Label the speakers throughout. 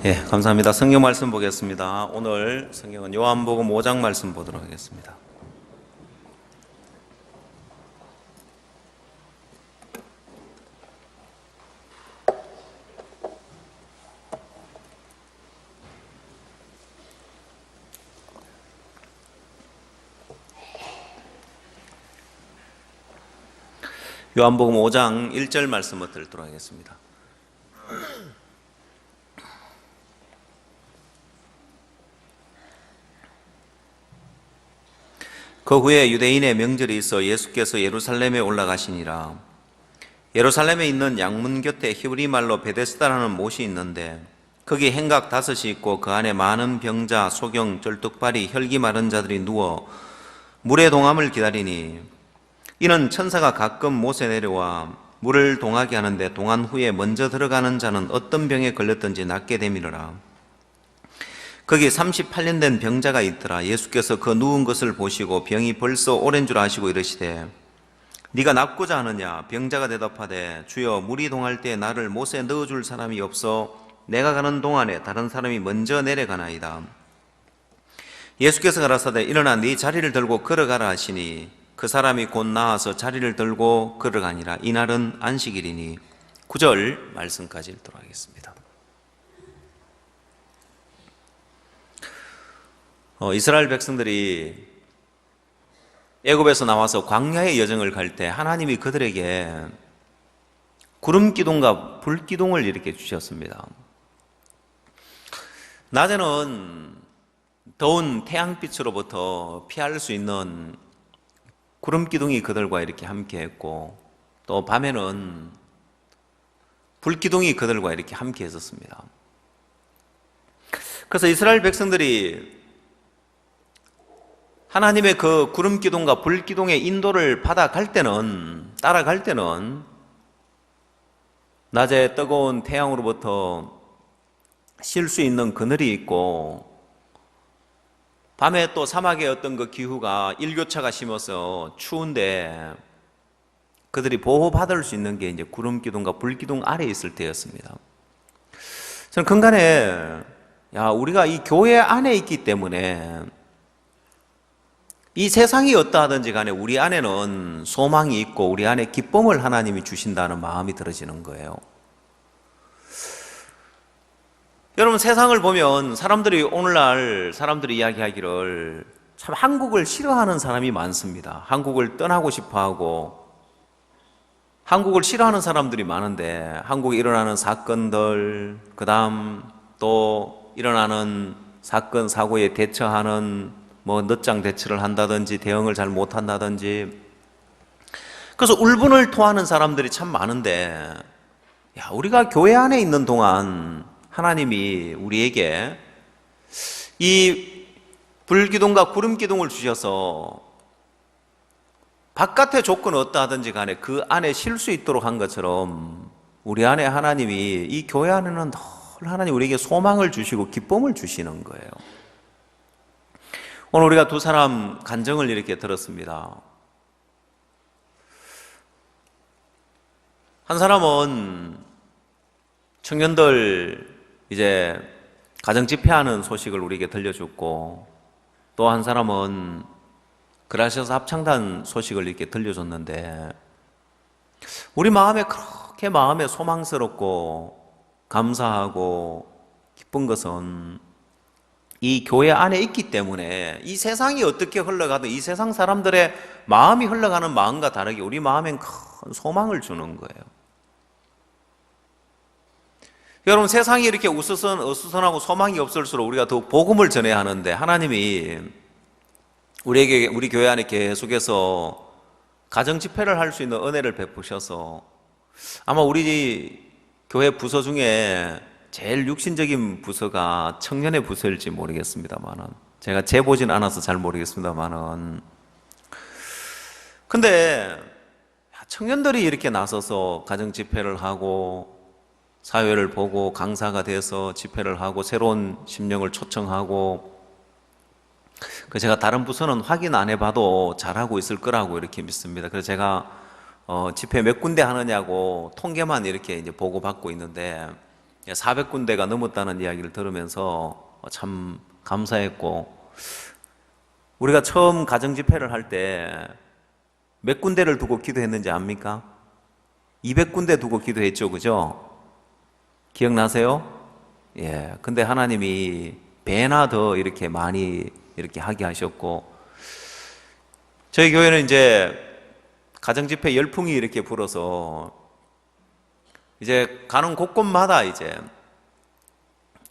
Speaker 1: 예, 감사합니다. 성경 말씀 보겠습니다. 오늘 성경은 요한복음 5장 말씀 보도록 하겠습니다. 요한복음 5장 1절 말씀을 듣도록 하겠습니다. 그 후에 유대인의 명절이 있어 예수께서 예루살렘에 올라가시니라. 예루살렘에 있는 양문 곁에 히브리 말로 베데스다라는 못이 있는데 거기 행각 5이 있고 그 안에 많은 병자, 소경, 절뚝발이, 혈기 마른 자들이 누워 물의 동함을 기다리니 이는 천사가 가끔 못에 내려와 물을 동하게 하는데 동한 후에 먼저 들어가는 자는 어떤 병에 걸렸든지 낫게 되미르라. 거기 38년 된 병자가 있더라. 예수께서 그 누운 것을 보시고 병이 벌써 오랜 줄 아시고 이르시되 네가 낫고자 하느냐? 병자가 대답하되 주여 물이 동할 때 나를 못에 넣어줄 사람이 없어 내가 가는 동안에 다른 사람이 먼저 내려가나이다. 예수께서 가라사대 일어나 네 자리를 들고 걸어가라 하시니 그 사람이 곧 나와서 자리를 들고 걸어가니라. 이날은 안식일이니. 9절 말씀까지 읽도록 하겠습니다. 이스라엘 백성들이 애굽에서 나와서 광야의 여정을 갈 때 하나님이 그들에게 구름기둥과 불기둥을 이렇게 주셨습니다. 낮에는 더운 태양빛으로부터 피할 수 있는 구름기둥이 그들과 이렇게 함께 했고 또 밤에는 불기둥이 그들과 이렇게 함께 했었습니다. 그래서 이스라엘 백성들이 하나님의 그 구름기둥과 불기둥의 인도를 따라갈 때는 낮에 뜨거운 태양으로부터 쉴 수 있는 그늘이 있고 밤에 또 사막의 어떤 그 기후가 일교차가 심어서 추운데 그들이 보호받을 수 있는 게 이제 구름기둥과 불기둥 아래에 있을 때였습니다. 저는 근간에 우리가 이 교회 안에 있기 때문에 이 세상이 어떠하든지 간에 우리 안에는 소망이 있고 우리 안에 기쁨을 하나님이 주신다는 마음이 들어지는 거예요. 여러분, 세상을 보면 오늘날 사람들이 이야기하기를 참 한국을 싫어하는 사람이 많습니다. 한국을 떠나고 싶어 하고 한국을 싫어하는 사람들이 많은데 한국에 일어나는 사건들, 그 다음 또 일어나는 사건, 사고에 대처하는 늦장 대처를 한다든지 대응을 잘 못한다든지 그래서 울분을 토하는 사람들이 참 많은데 우리가 교회 안에 있는 동안 하나님이 우리에게 이 불기둥과 구름기둥을 주셔서 바깥의 조건은 어떠하든지 간에 그 안에 쉴 수 있도록 한 것처럼 우리 안에 하나님이 이 교회 안에는 늘 하나님 우리에게 소망을 주시고 기쁨을 주시는 거예요. 오늘 우리가 두 사람 간증을 이렇게 들었습니다. 한 사람은 청년들 이제 가정 집회하는 소식을 우리에게 들려줬고 또 한 사람은 그라시아스 합창단 소식을 이렇게 들려줬는데 우리 마음에 그렇게 마음에 소망스럽고 감사하고 기쁜 것은 이 교회 안에 있기 때문에 이 세상이 어떻게 흘러가든 이 세상 사람들의 마음이 흘러가는 마음과 다르게 우리 마음엔 큰 소망을 주는 거예요. 여러분, 세상이 이렇게 어수선하고 소망이 없을수록 우리가 더 복음을 전해야 하는데 하나님이 우리 교회 안에 계속해서 가정 집회를 할 수 있는 은혜를 베푸셔서 아마 우리 교회 부서 중에 제일 육신적인 부서가 청년의 부서일지 모르겠습니다만은 제가 재보진 않아서 잘 모르겠습니다만은 근데 청년들이 이렇게 나서서 가정 집회를 하고 사회를 보고 강사가 돼서 집회를 하고 새로운 심령을 초청하고 제가 다른 부서는 확인 안 해봐도 잘하고 있을 거라고 이렇게 믿습니다. 그래서 제가 집회 몇 군데 하느냐고 통계만 이렇게 이제 보고받고 있는데 400군데가 넘었다는 이야기를 들으면서 참 감사했고, 우리가 처음 가정집회를 할 때 몇 군데를 두고 기도했는지 압니까? 200군데 두고 기도했죠, 그죠? 기억나세요? 예. 근데 하나님이 배나 더 이렇게 많이 이렇게 하게 하셨고, 저희 교회는 이제 가정집회 열풍이 이렇게 불어서 이제 가는 곳곳마다 이제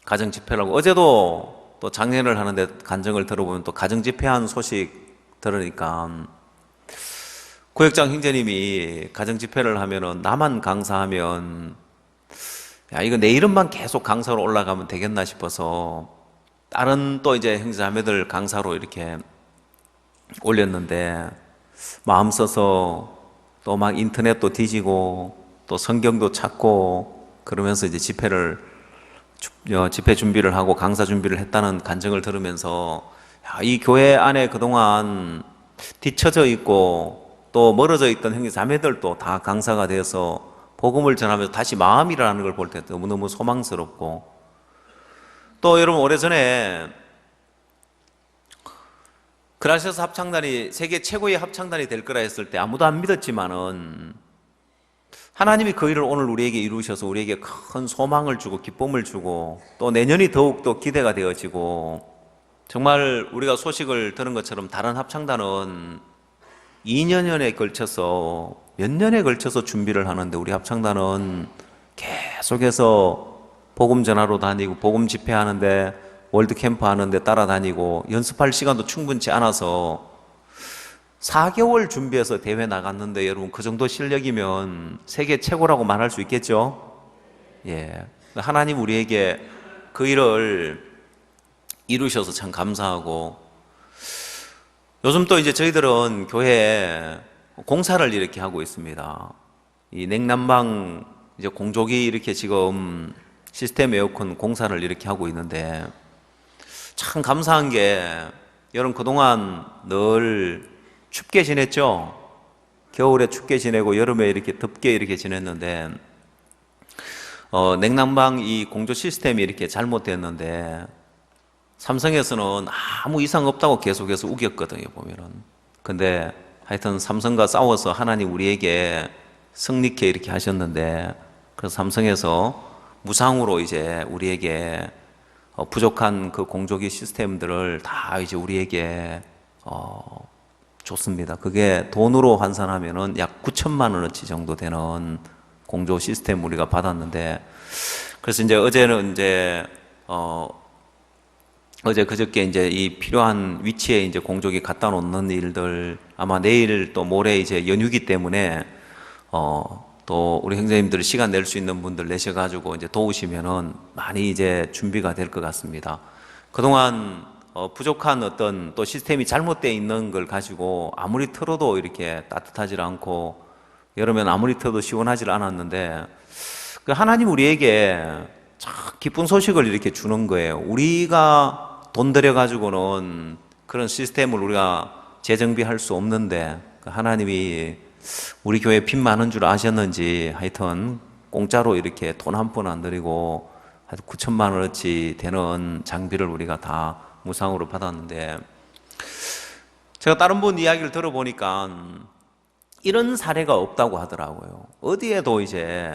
Speaker 1: 가정집회라고, 어제도 또 장례를 하는데 간증을 들어보면 또 가정집회한 소식 들으니까 구역장 형제님이 가정집회를 하면은 나만 강사하면, 야, 이거 내 이름만 계속 강사로 올라가면 되겠나 싶어서 다른 또 이제 형제자매들 강사로 이렇게 올렸는데, 마음 써서 또 막 인터넷도 뒤지고 또 성경도 찾고 그러면서 이제 집회 준비를 하고 강사 준비를 했다는 간증을 들으면서, 야, 이 교회 안에 그동안 뒤처져 있고 또 멀어져 있던 형제 자매들도 다 강사가 되어서 복음을 전하면서 다시 마음이라는 걸 볼 때 너무너무 소망스럽고, 또 여러분 오래전에 그라시아스 합창단이 세계 최고의 합창단이 될 거라 했을 때 아무도 안 믿었지만은 하나님이 그 일을 오늘 우리에게 이루셔서 우리에게 큰 소망을 주고 기쁨을 주고 또 내년이 더욱더 기대가 되어지고, 정말 우리가 소식을 들은 것처럼 다른 합창단은 2년여에 걸쳐서 몇 년에 걸쳐서 준비를 하는데 우리 합창단은 계속해서 복음 전하러 다니고 복음 집회하는데 월드 캠프 하는데 따라다니고 연습할 시간도 충분치 않아서 4개월 준비해서 대회 나갔는데, 여러분 그 정도 실력이면 세계 최고라고 말할 수 있겠죠? 예. 하나님 우리에게 그 일을 이루셔서 참 감사하고, 요즘 또 이제 저희들은 교회에 공사를 이렇게 하고 있습니다. 이 냉난방 이제 공조기 이렇게 지금 시스템 에어컨 공사를 이렇게 하고 있는데, 참 감사한 게 여러분 그동안 늘 춥게 지냈죠? 겨울에 춥게 지내고 여름에 이렇게 덥게 이렇게 지냈는데, 냉난방 이 공조 시스템이 이렇게 잘못됐는데 삼성에서는 아무 이상 없다고 계속해서 우겼거든요, 보면은. 근데 하여튼 삼성과 싸워서 하나님 우리에게 승리케 이렇게 하셨는데, 그래서 삼성에서 무상으로 이제 우리에게 부족한 그 공조기 시스템들을 다 이제 우리에게 줬습니다. 그게 돈으로 환산하면은 약 9천만 원어치 정도 되는 공조 시스템 우리가 받았는데, 그래서 이제 어제는 이제 어제 그저께 이제 이 필요한 위치에 이제 공조기 갖다 놓는 일들, 아마 내일 또 모레 이제 연휴기 때문에 또 우리 형제님들 시간 낼 수 있는 분들 내셔가지고 이제 도우시면은 많이 이제 준비가 될 것 같습니다. 그동안 부족한 어떤 또 시스템이 잘못되어 있는 걸 가지고 아무리 틀어도 이렇게 따뜻하지 않고 여름엔 아무리 틀어도 시원하지 않았는데, 그 하나님 우리에게 참 기쁜 소식을 이렇게 주는 거예요. 우리가 돈 들여가지고는 그런 시스템을 우리가 재정비할 수 없는데, 하나님이 우리 교회 빚 많은 줄 아셨는지 하여튼 공짜로 이렇게 돈 한 푼 안 들이고 하여튼 9천만 원어치 되는 장비를 우리가 다 무상으로 받았는데, 제가 다른 분 이야기를 들어보니까 이런 사례가 없다고 하더라고요. 어디에도 이제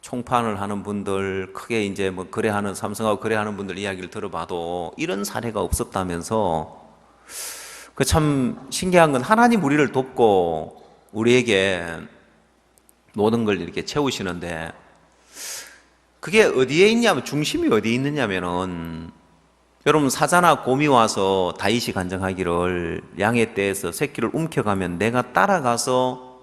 Speaker 1: 총판을 하는 분들, 크게 이제 뭐 거래하는, 삼성하고 거래하는 분들 이야기를 들어봐도 이런 사례가 없었다면서, 그 참 신기한 건 하나님 우리를 돕고 우리에게 모든 걸 이렇게 채우시는데, 그게 어디에 있냐면, 중심이 어디에 있느냐면은, 여러분 사자나 곰이 와서 다윗이 간증하기를 양의 떼에서 새끼를 움켜가면 내가 따라가서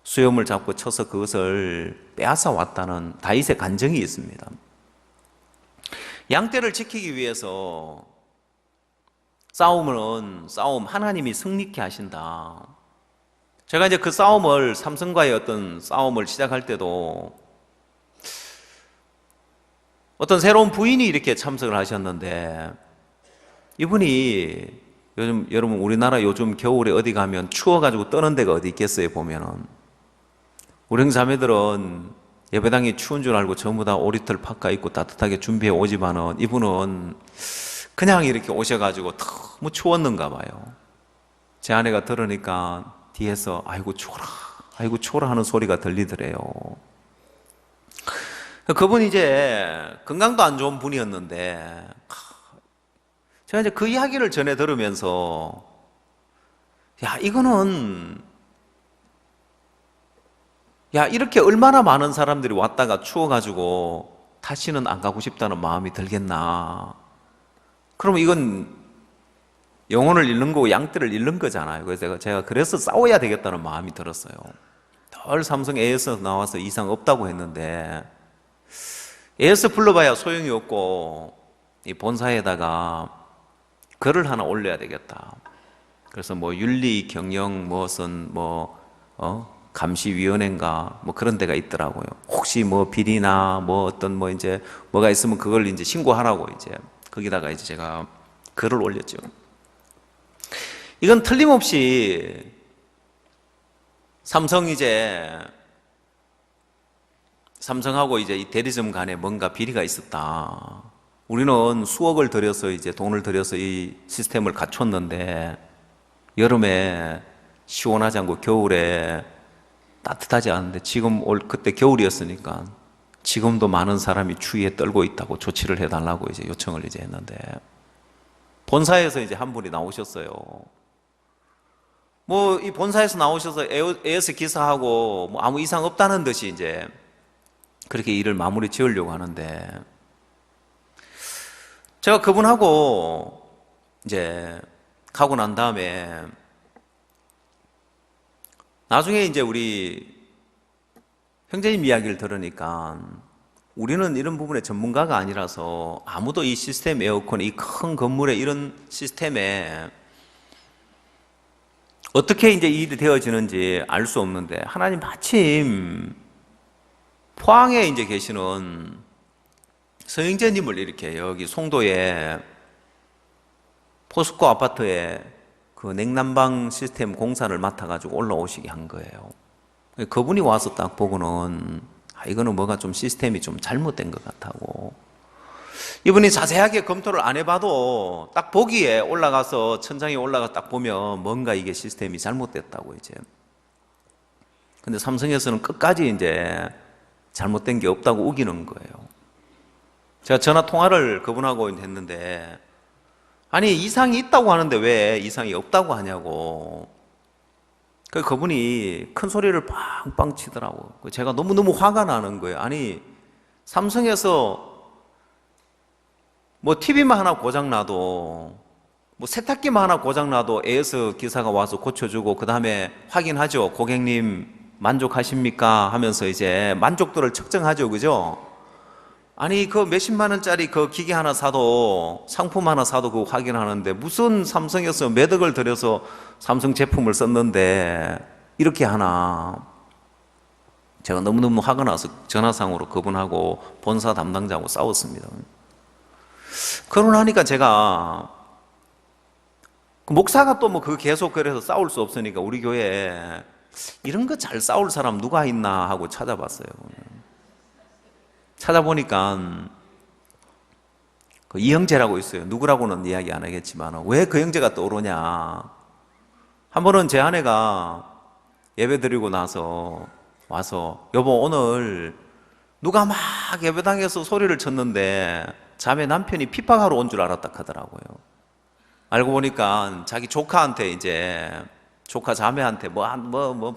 Speaker 1: 수염을 잡고 쳐서 그것을 빼앗아 왔다는 다윗의 간증이 있습니다. 양떼를 지키기 위해서 싸움 하나님이 승리케 하신다. 제가 이제 그 싸움을, 삼성과의 어떤 싸움을 시작할 때도 어떤 새로운 부인이 이렇게 참석을 하셨는데, 이분이 요즘 여러분 우리나라 요즘 겨울에 어디 가면 추워가지고 떠는 데가 어디 있겠어요? 보면은 우리 형제자매들은 예배당이 추운 줄 알고 전부 다 오리털 파카 입고 따뜻하게 준비해 오지만은 이분은 그냥 이렇게 오셔가지고 너무 추웠는가 봐요. 제 아내가 들으니까 뒤에서 아이고 추워라 하는 소리가 들리더래요. 그분 이제 건강도 안 좋은 분이었는데 제가 이제 그 이야기를 전해 들으면서 이렇게 얼마나 많은 사람들이 왔다가 추워가지고 다시는 안 가고 싶다는 마음이 들겠나. 그러면 이건 영혼을 잃는 거고 양떼를 잃는 거잖아요. 그래서 제가 그래서 싸워야 되겠다는 마음이 들었어요. 늘 삼성 AS 나와서 이상 없다고 했는데 AS 불러봐야 소용이 없고 이 본사에다가 글을 하나 올려야 되겠다. 그래서 뭐 윤리 경영 무슨 감시위원회인가 뭐 그런 데가 있더라고요. 혹시 뭐 비리나 뭐 어떤 뭐 이제 뭐가 있으면 그걸 이제 신고하라고 이제 거기다가 이제 제가 글을 올렸죠. 이건 틀림없이 삼성하고 이제 이 대리점 간에 뭔가 비리가 있었다. 우리는 수억을 들여서 이제 돈을 들여서 이 시스템을 갖췄는데 여름에 시원하지 않고 겨울에 따뜻하지 않은데 지금 그때 겨울이었으니까 지금도 많은 사람이 추위에 떨고 있다고 조치를 해달라고 이제 요청을 이제 했는데 본사에서 이제 한 분이 나오셨어요. 뭐 이 본사에서 나오셔서 AS 기사하고 뭐 아무 이상 없다는 듯이 이제 그렇게 일을 마무리 지으려고 하는데 제가 그분하고 이제 가고 난 다음에 나중에 이제 우리 형제님 이야기를 들으니까 우리는 이런 부분에 전문가가 아니라서 아무도 이 시스템 에어컨, 이 큰 건물의 이런 시스템에 어떻게 이제 일이 되어지는지 알 수 없는데 하나님 마침 포항에 이제 계시는 서영재님을 이렇게 여기 송도에 포스코 아파트에 그 냉난방 시스템 공사를 맡아가지고 올라오시게 한 거예요. 그분이 와서 딱 보고는 이거는 뭐가 좀 시스템이 좀 잘못된 것 같다고. 이분이 자세하게 검토를 안 해봐도 딱 보기에 올라가서 천장에 올라가 딱 보면 뭔가 이게 시스템이 잘못됐다고 이제. 근데 삼성에서는 끝까지 이제 잘못된 게 없다고 우기는 거예요. 제가 전화 통화를 그분하고 했는데 아니 이상이 있다고 하는데 왜 이상이 없다고 하냐고. 그분이 큰 소리를 빵빵 치더라고. 제가 너무너무 화가 나는 거예요. 아니 삼성에서 뭐 TV만 하나 고장나도 뭐 세탁기만 하나 고장나도 AS 기사가 와서 고쳐주고 그 다음에 확인하죠. 고객님 만족하십니까? 하면서 이제 만족도를 측정하죠. 그죠? 아니 그 몇십만 원짜리 그 기계 하나 사도 상품 하나 사도 그거 확인하는데 무슨 삼성에서 몇 억을 들여서 삼성 제품을 썼는데 이렇게 하나. 제가 너무너무 화가 나서 전화상으로 그분하고 본사 담당자하고 싸웠습니다. 그러고 나니까 제가 그 목사가 또 뭐 그 계속 그래서 싸울 수 없으니까 우리 교회에 이런 거 잘 싸울 사람 누가 있나 하고 찾아봤어요. 찾아보니까 그 이형제라고 있어요. 누구라고는 이야기 안 하겠지만 왜 그 형제가 떠오르냐. 한 번은 제 아내가 예배 드리고 나서 와서 여보 오늘 누가 막 예배당에서 소리를 쳤는데 자매 남편이 핍박하러 온 줄 알았다 하더라고요. 알고 보니까 자기 조카한테 이제 조카 자매한테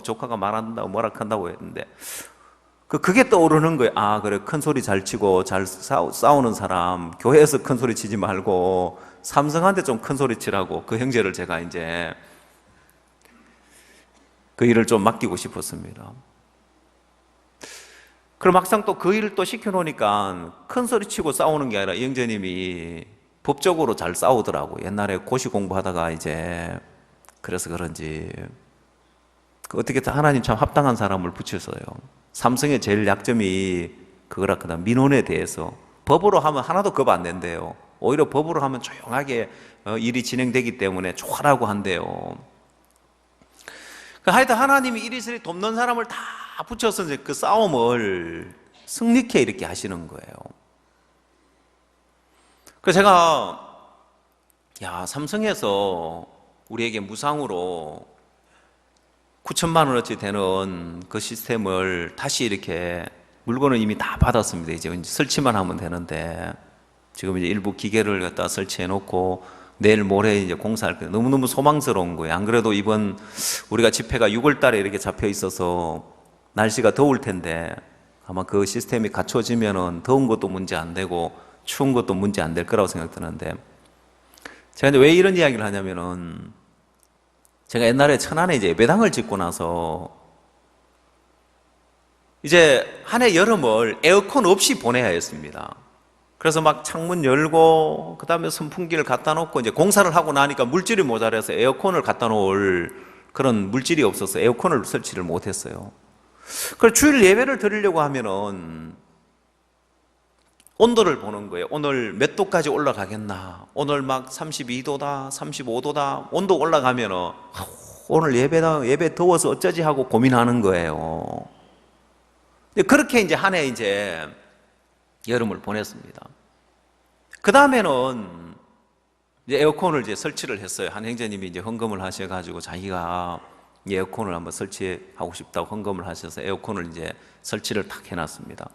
Speaker 1: 조카가 말 안 한다고 뭐라 한다고 했는데 그게 떠오르는 거예요. 아 그래 큰 소리 잘 치고 잘 싸우는 사람 교회에서 큰 소리 치지 말고 삼성한테 좀 큰 소리 치라고 그 형제를 제가 이제 그 일을 좀 맡기고 싶었습니다. 그럼 막상 또 그 일을 또 시켜놓으니까 큰 소리 치고 싸우는 게 아니라 이 형제님이 법적으로 잘 싸우더라고. 옛날에 고시 공부하다가 이제 그래서 그런지 어떻게 하나님 참 합당한 사람을 붙였어요. 삼성의 제일 약점이 그거라 하다 민원에 대해서 법으로 하면 하나도 겁 안 낸대요. 오히려 법으로 하면 조용하게 일이 진행되기 때문에 좋아라고 한대요. 하여튼 하나님이 이리저리 돕는 사람을 다 붙여서 이제 그 싸움을 승리케 이렇게 하시는 거예요. 그래서 제가 삼성에서 우리에게 무상으로 9천만 원어치 되는 그 시스템을 다시 이렇게 물건을 이미 다 받았습니다. 이제 설치만 하면 되는데 지금 이제 일부 기계를 갖다 설치해 놓고 내일 모레 이제 공사할 거예요. 너무너무 소망스러운 거예요. 안 그래도 이번 우리가 집회가 6월 달에 이렇게 잡혀 있어서 날씨가 더울 텐데 아마 그 시스템이 갖춰지면은 더운 것도 문제 안 되고 추운 것도 문제 안 될 거라고 생각 드는데, 제가 이제 왜 이런 이야기를 하냐면은 제가 옛날에 천안에 이제 예배당을 짓고 나서 이제 한 해 여름을 에어컨 없이 보내야 했습니다. 그래서 막 창문 열고 그 다음에 선풍기를 갖다 놓고 이제 공사를 하고 나니까 물질이 모자라서 에어컨을 갖다 놓을 그런 물질이 없어서 에어컨을 설치를 못했어요. 그래서 주일 예배를 드리려고 하면은 온도를 보는 거예요. 오늘 몇 도까지 올라가겠나? 오늘 막 32도다, 35도다. 온도 올라가면은 오늘 예배 더워서 어쩌지 하고 고민하는 거예요. 그렇게 이제 한 해 이제 여름을 보냈습니다. 그 다음에는 이제 에어컨을 이제 설치를 했어요. 한 형제님이 이제 헌금을 하셔가지고 자기가 에어컨을 한번 설치하고 싶다고 헌금을 하셔서 에어컨을 이제 설치를 탁 해놨습니다.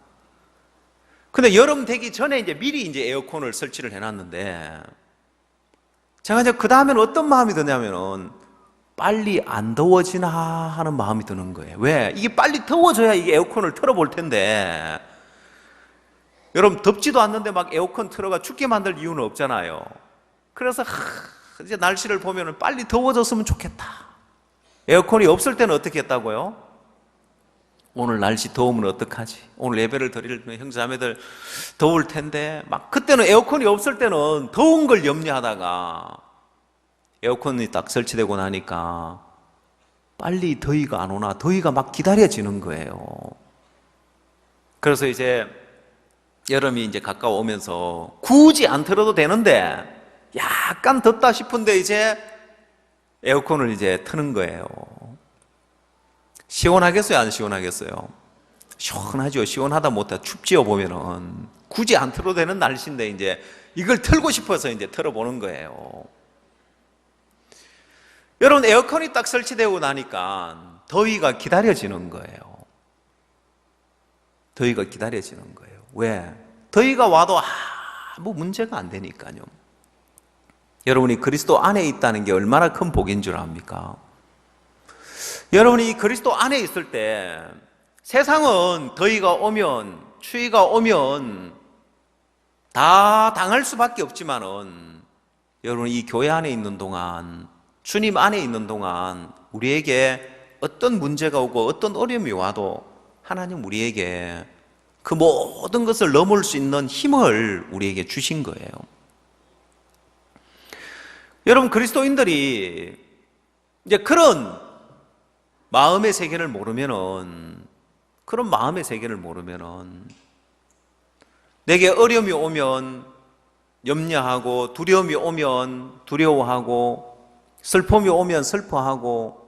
Speaker 1: 근데 여름 되기 전에 이제 미리 이제 에어컨을 설치를 해놨는데 제가 이제 그 다음에는 어떤 마음이 드냐면은 빨리 안 더워지나 하는 마음이 드는 거예요. 왜? 이게 빨리 더워져야 이게 에어컨을 틀어볼 텐데 여러분 덥지도 않는데 막 에어컨 틀어가 춥게 만들 이유는 없잖아요. 그래서 이제 날씨를 보면은 빨리 더워졌으면 좋겠다. 에어컨이 없을 때는 어떻게 했다고요? 오늘 날씨 더우면 어떡하지? 오늘 예배를 드릴 형제자매들 더울 텐데 막 그때는 에어컨이 없을 때는 더운 걸 염려하다가 에어컨이 딱 설치되고 나니까 빨리 더위가 안 오나 더위가 막 기다려지는 거예요. 그래서 이제 여름이 이제 가까워 오면서 굳이 안 틀어도 되는데 약간 덥다 싶은데 이제 에어컨을 이제 트는 거예요. 시원하겠어요? 안 시원하겠어요? 시원하죠. 시원하다 못해 춥지요. 보면은 굳이 안 틀어도 되는 날씨인데 이제 이걸 틀고 싶어서 이제 틀어보는 거예요. 여러분 에어컨이 딱 설치되고 나니까 더위가 기다려지는 거예요. 더위가 기다려지는 거예요. 왜? 더위가 와도 아무 문제가 안 되니까요. 여러분이 그리스도 안에 있다는 게 얼마나 큰 복인 줄 압니까? 여러분이 그리스도 안에 있을 때 세상은 더위가 오면 추위가 오면 다 당할 수밖에 없지만은 여러분 이 교회 안에 있는 동안 주님 안에 있는 동안 우리에게 어떤 문제가 오고 어떤 어려움이 와도 하나님 우리에게 그 모든 것을 넘을 수 있는 힘을 우리에게 주신 거예요. 여러분 그리스도인들이 이제 그런 마음의 세계를 모르면은 내게 어려움이 오면 염려하고 두려움이 오면 두려워하고 슬픔이 오면 슬퍼하고.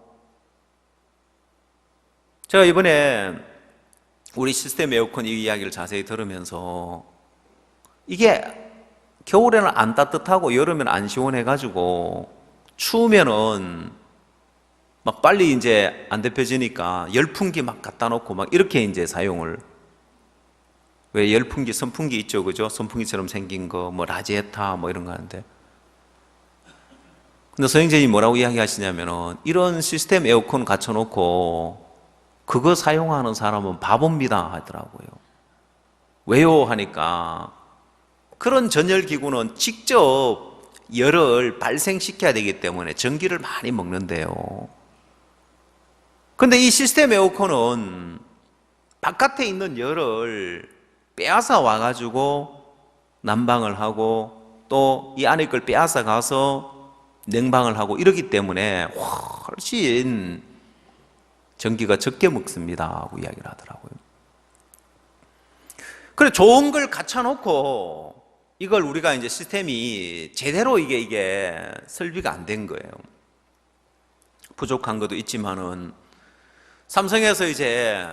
Speaker 1: 제가 이번에 우리 시스템 에어컨 이 이야기를 자세히 들으면서 이게 겨울에는 안 따뜻하고 여름에는 안 시원해가지고 추우면은 막 빨리 이제 안 데펴지니까 열풍기 막 갖다 놓고 막 이렇게 이제 사용을. 왜 열풍기, 선풍기 있죠, 그죠? 선풍기처럼 생긴 거, 뭐 라지에타 뭐 이런 거 하는데. 근데 서영재님이 뭐라고 이야기하시냐면은 이런 시스템 에어컨 갖춰놓고 그거 사용하는 사람은 바보입니다 하더라고요. 왜요? 하니까 그런 전열기구는 직접 열을 발생시켜야 되기 때문에 전기를 많이 먹는데요. 근데 이 시스템 에어컨은 바깥에 있는 열을 빼앗아 와가지고 난방을 하고 또 이 안에 걸 빼앗아 가서 냉방을 하고 이러기 때문에 훨씬 전기가 적게 먹습니다 하고 이야기를 하더라고요. 그래 좋은 걸 갖춰놓고 이걸 우리가 이제 시스템이 제대로 이게 설비가 안 된 거예요. 부족한 것도 있지만은 삼성에서 이제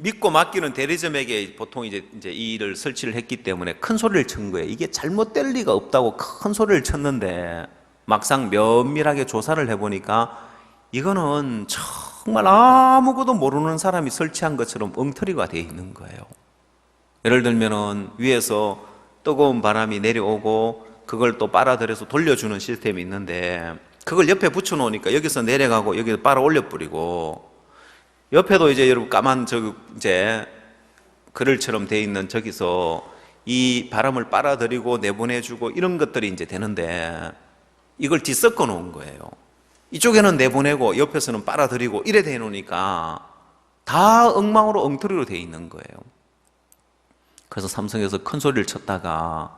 Speaker 1: 믿고 맡기는 대리점에게 보통 이제 이 일을 설치를 했기 때문에 큰 소리를 친 거예요. 이게 잘못될 리가 없다고 큰 소리를 쳤는데 막상 면밀하게 조사를 해보니까 이거는 정말 아무것도 모르는 사람이 설치한 것처럼 엉터리가 되어 있는 거예요. 예를 들면은 위에서 뜨거운 바람이 내려오고 그걸 또 빨아들여서 돌려주는 시스템이 있는데 그걸 옆에 붙여놓으니까 여기서 내려가고 여기서 빨아 올려버리고 옆에도 이제 여러분 까만 이제 그늘처럼 되어 있는 저기서 이 바람을 빨아들이고 내보내주고 이런 것들이 이제 되는데 이걸 뒤섞어 놓은 거예요. 이쪽에는 내보내고 옆에서는 빨아들이고 이래 돼 놓으니까 다 엉망으로 엉터리로 돼 있는 거예요. 그래서 삼성에서 큰 소리를 쳤다가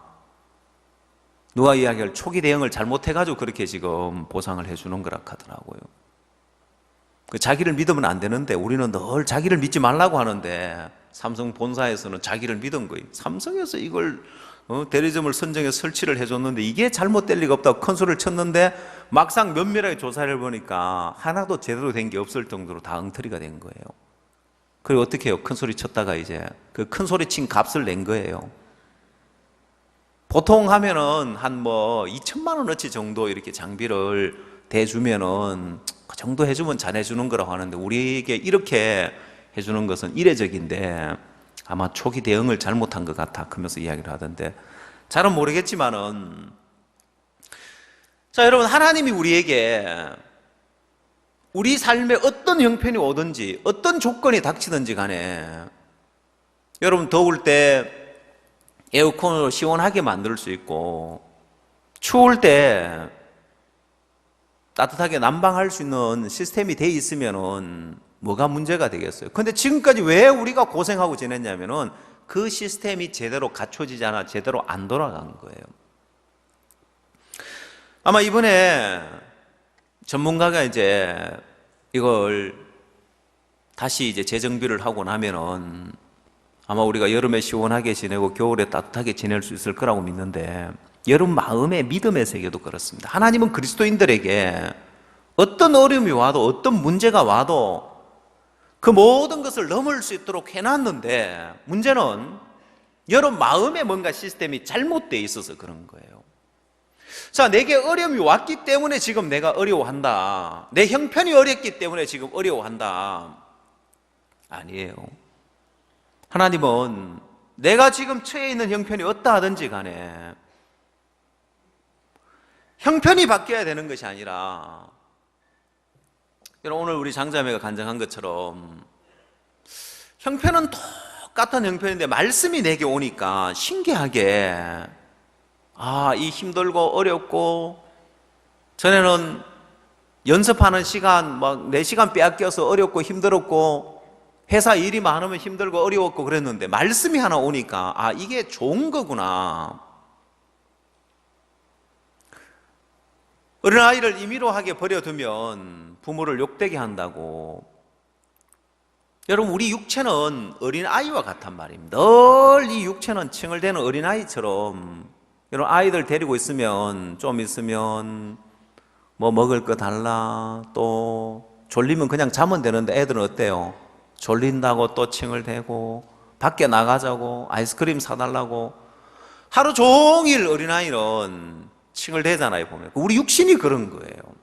Speaker 1: 누가 이야기할 초기 대응을 잘못해가지고 그렇게 지금 보상을 해주는 거라 하더라고요. 자기를 믿으면 안 되는데 우리는 늘 자기를 믿지 말라고 하는데 삼성 본사에서는 자기를 믿은 거예요. 삼성에서 이걸 대리점을 선정해서 설치를 해줬는데 이게 잘못될 리가 없다고 큰 소리를 쳤는데 막상 면밀하게 조사를 해보니까 하나도 제대로 된 게 없을 정도로 다 엉터리가 된 거예요. 그리고 어떻게 해요? 큰 소리 쳤다가 이제 그 큰 소리 친 값을 낸 거예요. 보통 하면은 한 2천만 원어치 정도 이렇게 장비를 대주면은 그 정도 해주면 잘해주는 거라고 하는데 우리에게 이렇게 해주는 것은 이례적인데 아마 초기 대응을 잘못한 것 같아 그러면서 이야기를 하던데 잘은 모르겠지만은 자 여러분 하나님이 우리에게 우리 삶에 어떤 형편이 오든지 어떤 조건이 닥치든지 간에 여러분 더울 때 에어컨으로 시원하게 만들 수 있고 추울 때 따뜻하게 난방할 수 있는 시스템이 돼 있으면은 뭐가 문제가 되겠어요? 근데 지금까지 왜 우리가 고생하고 지냈냐면은 그 시스템이 제대로 갖춰지지 않아 제대로 안 돌아간 거예요. 아마 이번에 전문가가 이제 이걸 다시 이제 재정비를 하고 나면은 아마 우리가 여름에 시원하게 지내고 겨울에 따뜻하게 지낼 수 있을 거라고 믿는데 여러분 마음의 믿음의 세계도 그렇습니다. 하나님은 그리스도인들에게 어떤 어려움이 와도 어떤 문제가 와도 그 모든 것을 넘을 수 있도록 해놨는데 문제는 여러분 마음에 뭔가 시스템이 잘못되어 있어서 그런 거예요. 자, 내게 어려움이 왔기 때문에 지금 내가 어려워한다. 내 형편이 어렵기 때문에 지금 어려워한다. 아니에요. 하나님은 내가 지금 처해 있는 형편이 어떠하든지 간에 형편이 바뀌어야 되는 것이 아니라 오늘 우리 장자매가 간증한 것처럼 형편은 똑같은 형편인데 말씀이 내게 오니까 신기하게 이 힘들고 어렵고 전에는 연습하는 시간 막 4시간 빼앗겨서 어렵고 힘들었고 회사 일이 많으면 힘들고 어려웠고 그랬는데 말씀이 하나 오니까 이게 좋은 거구나. 어린아이를 임의로 하게 버려두면 부모를 욕되게 한다고. 여러분 우리 육체는 어린아이와 같단 말입니다. 늘 이 육체는 칭얼대는 어린아이처럼 여러분 아이들 데리고 있으면 좀 있으면 뭐 먹을 거 달라 또 졸리면 그냥 자면 되는데 애들은 어때요? 졸린다고 또 칭얼대고 밖에 나가자고 아이스크림 사달라고 하루 종일 어린아이는 칭얼대잖아요 보면. 우리 육신이 그런 거예요.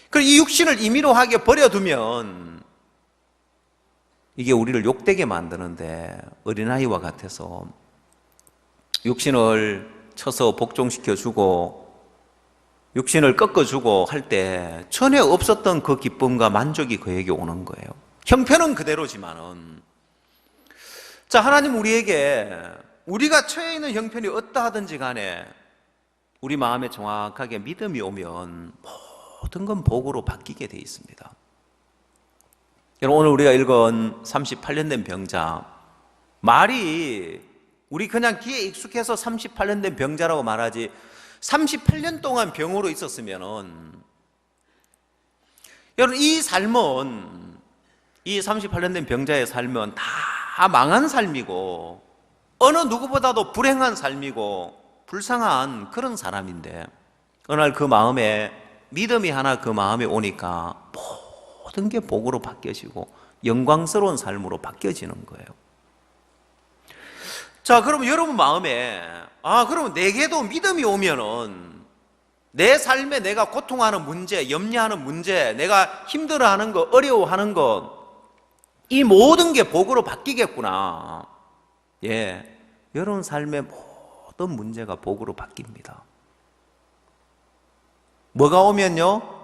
Speaker 1: 그리고 이 육신을 임의로 하게 버려두면 이게 우리를 욕되게 만드는데 어린아이와 같아서 육신을 쳐서 복종시켜주고 육신을 꺾어주고 할 때 전에 없었던 그 기쁨과 만족이 그에게 오는 거예요. 형편은 그대로지만은 자 하나님 우리에게 우리가 처해 있는 형편이 어떠하든지 간에 우리 마음에 정확하게 믿음이 오면 모든 건 복으로 바뀌게 돼 있습니다. 여러분 오늘 우리가 읽은 38년 된 병자 말이 우리 그냥 귀에 익숙해서 38년 된 병자라고 말하지 38년 동안 병으로 있었으면은 여러분 이 삶은 이 38년 된 병자의 삶은 다 망한 삶이고 어느 누구보다도 불행한 삶이고 불쌍한 그런 사람인데 어느 날 그 마음에 믿음이 하나 그 마음에 오니까 모든 게 복으로 바뀌어지고 영광스러운 삶으로 바뀌어지는 거예요. 자, 그러면 여러분 마음에 그러면 내게도 믿음이 오면은 내 삶에 내가 고통하는 문제, 염려하는 문제, 내가 힘들어하는 거, 어려워하는 거, 이 모든 게 복으로 바뀌겠구나. 예, 여러분 삶의 모든 문제가 복으로 바뀝니다. 뭐가 오면요?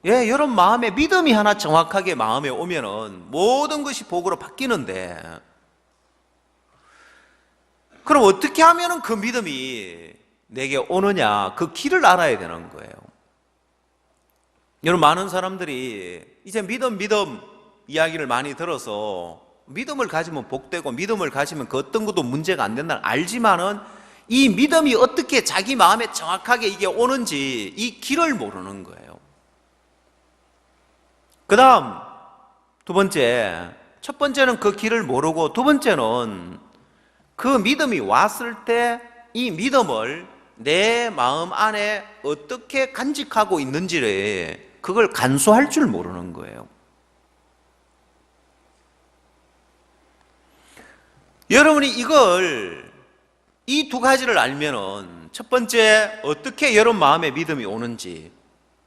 Speaker 1: 예, 여러분 마음에 믿음이 하나 정확하게 마음에 오면은 모든 것이 복으로 바뀌는데, 그럼 어떻게 하면은 그 믿음이 내게 오느냐, 그 길을 알아야 되는 거예요. 여러분, 많은 사람들이 이제 믿음 이야기를 많이 들어서 믿음을 가지면 복되고 믿음을 가지면 그 어떤 것도 문제가 안 된다는 알지만은 이 믿음이 어떻게 자기 마음에 정확하게 이게 오는지 이 길을 모르는 거예요. 그 다음 두 번째, 첫 번째는 그 길을 모르고, 두 번째는 그 믿음이 왔을 때 이 믿음을 내 마음 안에 어떻게 간직하고 있는지를 그걸 간수할 줄 모르는 거예요. 여러분이 이 두 가지를 알면은, 첫 번째 어떻게 여러분 마음에 믿음이 오는지,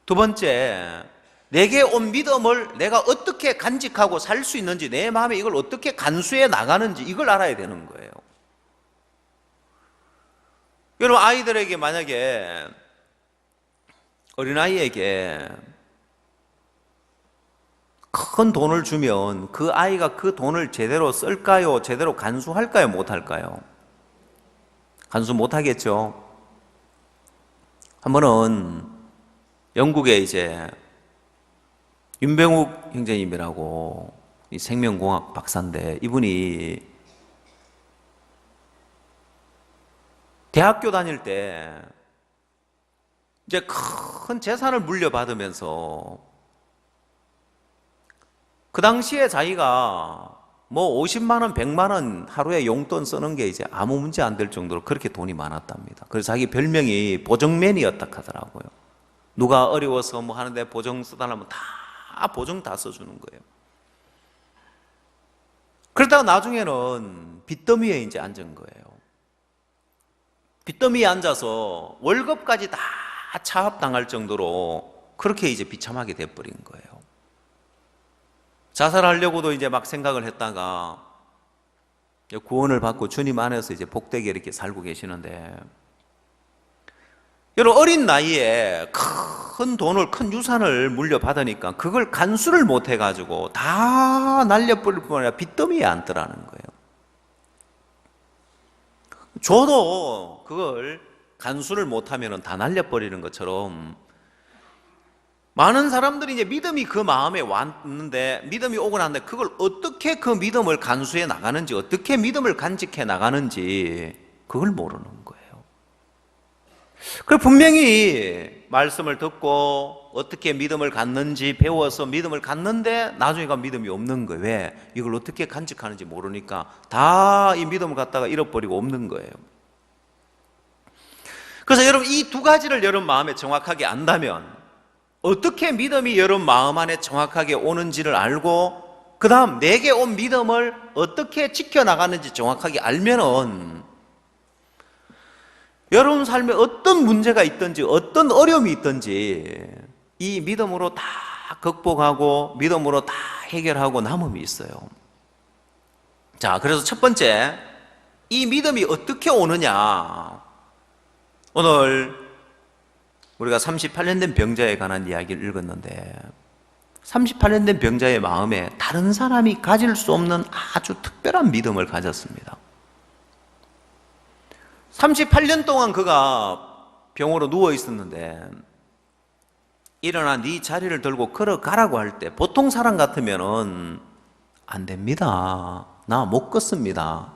Speaker 1: 두 번째 내게 온 믿음을 내가 어떻게 간직하고 살 수 있는지, 내 마음에 이걸 어떻게 간수해 나가는지 이걸 알아야 되는 거예요. 여러분, 아이들에게 만약에 어린아이에게 큰 돈을 주면 그 아이가 그 돈을 제대로 쓸까요? 제대로 간수할까요? 못할까요? 간수 못하겠죠. 한 번은 영국에 이제 윤병욱 형제님이라고 이 생명공학 박사인데, 이분이 대학교 다닐 때 이제 큰 재산을 물려받으면서 그 당시에 자기가 뭐 50만 원, 100만 원 하루에 용돈 쓰는 게 이제 아무 문제 안 될 정도로 그렇게 돈이 많았답니다. 그래서 자기 별명이 보정맨이었다 하더라고요. 누가 어려워서 뭐 하는데 보정 써달라면 다 보정 다 써주는 거예요. 그러다가 나중에는 빚더미에 이제 앉은 거예요. 빚더미에 앉아서 월급까지 다 차압당할 정도로 그렇게 이제 비참하게 돼버린 거예요. 자살하려고도 이제 막 생각을 했다가 구원을 받고 주님 안에서 이제 복되게 이렇게 살고 계시는데, 여러분, 어린 나이에 큰 돈을, 큰 유산을 물려받으니까 그걸 간수를 못 해가지고 다 날려버릴 뿐 아니라 빚더미에 앉더라는 거예요. 저도 그걸 간수를 못하면 다 날려버리는 것처럼 많은 사람들이 이제 믿음이 그 마음에 왔는데, 믿음이 오고 났는데 그걸 어떻게 그 믿음을 간수해 나가는지, 어떻게 믿음을 간직해 나가는지 그걸 모르는 거예요. 그 분명히 말씀을 듣고 어떻게 믿음을 갖는지 배워서 믿음을 갖는데 나중에 가 믿음이 없는 거예요. 왜? 이걸 어떻게 간직하는지 모르니까 다 이 믿음을 갖다가 잃어버리고 없는 거예요. 그래서 여러분, 이 두 가지를 여러분 마음에 정확하게 안다면, 어떻게 믿음이 여러분 마음 안에 정확하게 오는지를 알고, 그 다음 내게 온 믿음을 어떻게 지켜나가는지 정확하게 알면은 여러분 삶에 어떤 문제가 있든지 어떤 어려움이 있든지 이 믿음으로 다 극복하고 믿음으로 다 해결하고 남음이 있어요. 자, 그래서 첫 번째, 이 믿음이 어떻게 오느냐. 오늘 우리가 38년 된 병자에 관한 이야기를 읽었는데, 38년 된 병자의 마음에 다른 사람이 가질 수 없는 아주 특별한 믿음을 가졌습니다. 38년 동안 그가 병으로 누워 있었는데, 일어나 네 자리를 들고 걸어가라고 할 때 보통 사람 같으면은 안 됩니다. 나 못 걷습니다.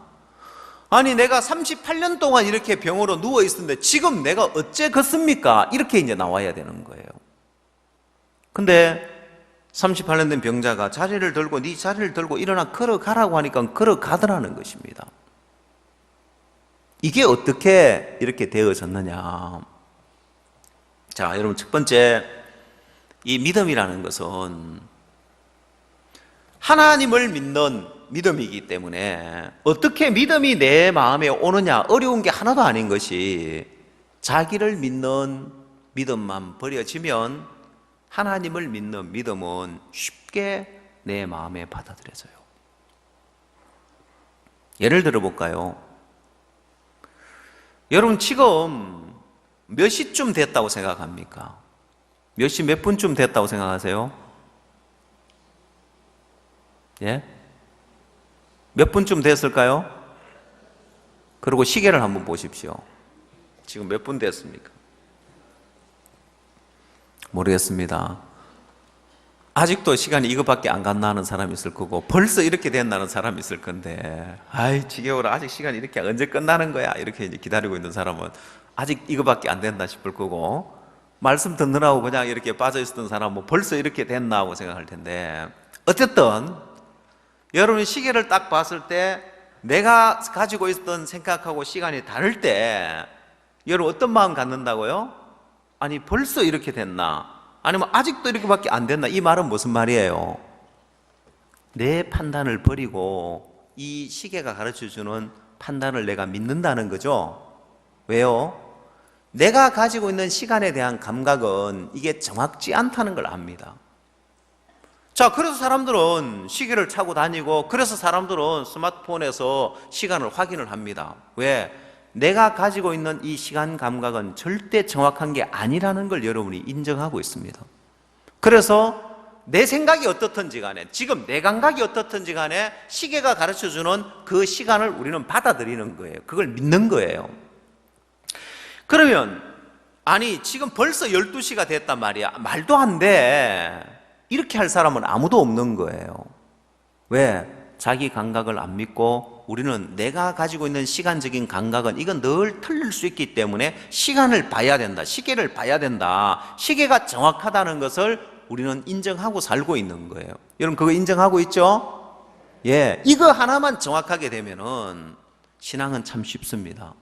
Speaker 1: 아니, 내가 38년 동안 이렇게 병으로 누워 있었는데 지금 내가 어째 걷습니까? 이렇게 이제 나와야 되는 거예요. 근데 38년 된 병자가 자리를 들고, 네 자리를 들고 일어나 걸어가라고 하니까 걸어가더라는 것입니다. 이게 어떻게 이렇게 되어졌느냐. 자, 여러분, 첫 번째, 이 믿음이라는 것은 하나님을 믿는 믿음이기 때문에 어떻게 믿음이 내 마음에 오느냐 어려운 게 하나도 아닌 것이 자기를 믿는 믿음만 버려지면 하나님을 믿는 믿음은 쉽게 내 마음에 받아들여져요. 예를 들어 볼까요? 여러분 지금 몇 시쯤 됐다고 생각합니까? 몇 시 몇 분쯤 됐다고 생각하세요? 예? 몇 분쯤 됐을까요? 그리고 시계를 한번 보십시오. 지금 몇 분 됐습니까? 모르겠습니다. 아직도 시간이 이거밖에 안 갔나 하는 사람이 있을 거고 벌써 이렇게 됐나는 사람이 있을 건데 아이 지겨워라 아직 시간이 이렇게 언제 끝나는 거야 이렇게 이제 기다리고 있는 사람은 아직 이거밖에 안 된다 싶을 거고 말씀 듣느라고 그냥 이렇게 빠져 있었던 사람은 벌써 이렇게 됐나 하고 생각할 텐데 어쨌든 여러분이 시계를 딱 봤을 때 내가 가지고 있었던 생각하고 시간이 다를 때 여러분 어떤 마음 갖는다고요? 아니 벌써 이렇게 됐나? 아니면 아직도 이렇게밖에 안 됐나? 이 말은 무슨 말이에요? 내 판단을 버리고 이 시계가 가르쳐주는 판단을 내가 믿는다는 거죠. 왜요? 내가 가지고 있는 시간에 대한 감각은 이게 정확지 않다는 걸 압니다. 자, 그래서 사람들은 시계를 차고 다니고 그래서 사람들은 스마트폰에서 시간을 확인을 합니다. 왜? 내가 가지고 있는 이 시간 감각은 절대 정확한 게 아니라는 걸 여러분이 인정하고 있습니다. 그래서 내 생각이 어떻든지 간에 지금 내 감각이 어떻든지 간에 시계가 가르쳐주는 그 시간을 우리는 받아들이는 거예요. 그걸 믿는 거예요. 그러면 아니 지금 벌써 12시가 됐단 말이야. 말도 안 돼. 이렇게 할 사람은 아무도 없는 거예요. 왜? 자기 감각을 안 믿고 우리는 내가 가지고 있는 시간적인 감각은 이건 늘 틀릴 수 있기 때문에 시간을 봐야 된다. 시계를 봐야 된다. 시계가 정확하다는 것을 우리는 인정하고 살고 있는 거예요. 여러분 그거 인정하고 있죠? 예, 이거 하나만 정확하게 되면은 신앙은 참 쉽습니다.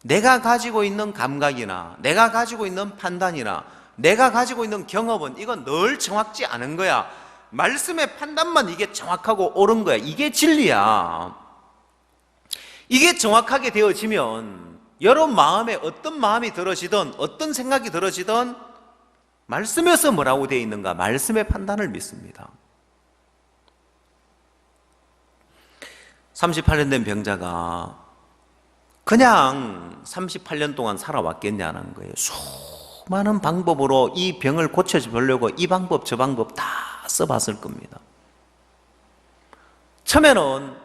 Speaker 1: 내가 가지고 있는 감각이나 내가 가지고 있는 판단이나 내가 가지고 있는 경험은 이건 늘 정확지 않은 거야. 말씀의 판단만 이게 정확하고 옳은 거야. 이게 진리야. 이게 정확하게 되어지면 여러분 마음에 어떤 마음이 들어지든 어떤 생각이 들어지든 말씀에서 뭐라고 되어 있는가? 말씀의 판단을 믿습니다. 38년 된 병자가 그냥 38년 동안 살아왔겠냐는 거예요. 수많은 방법으로 이 병을 고쳐보려고 이 방법 저 방법 다 써봤을 겁니다. 처음에는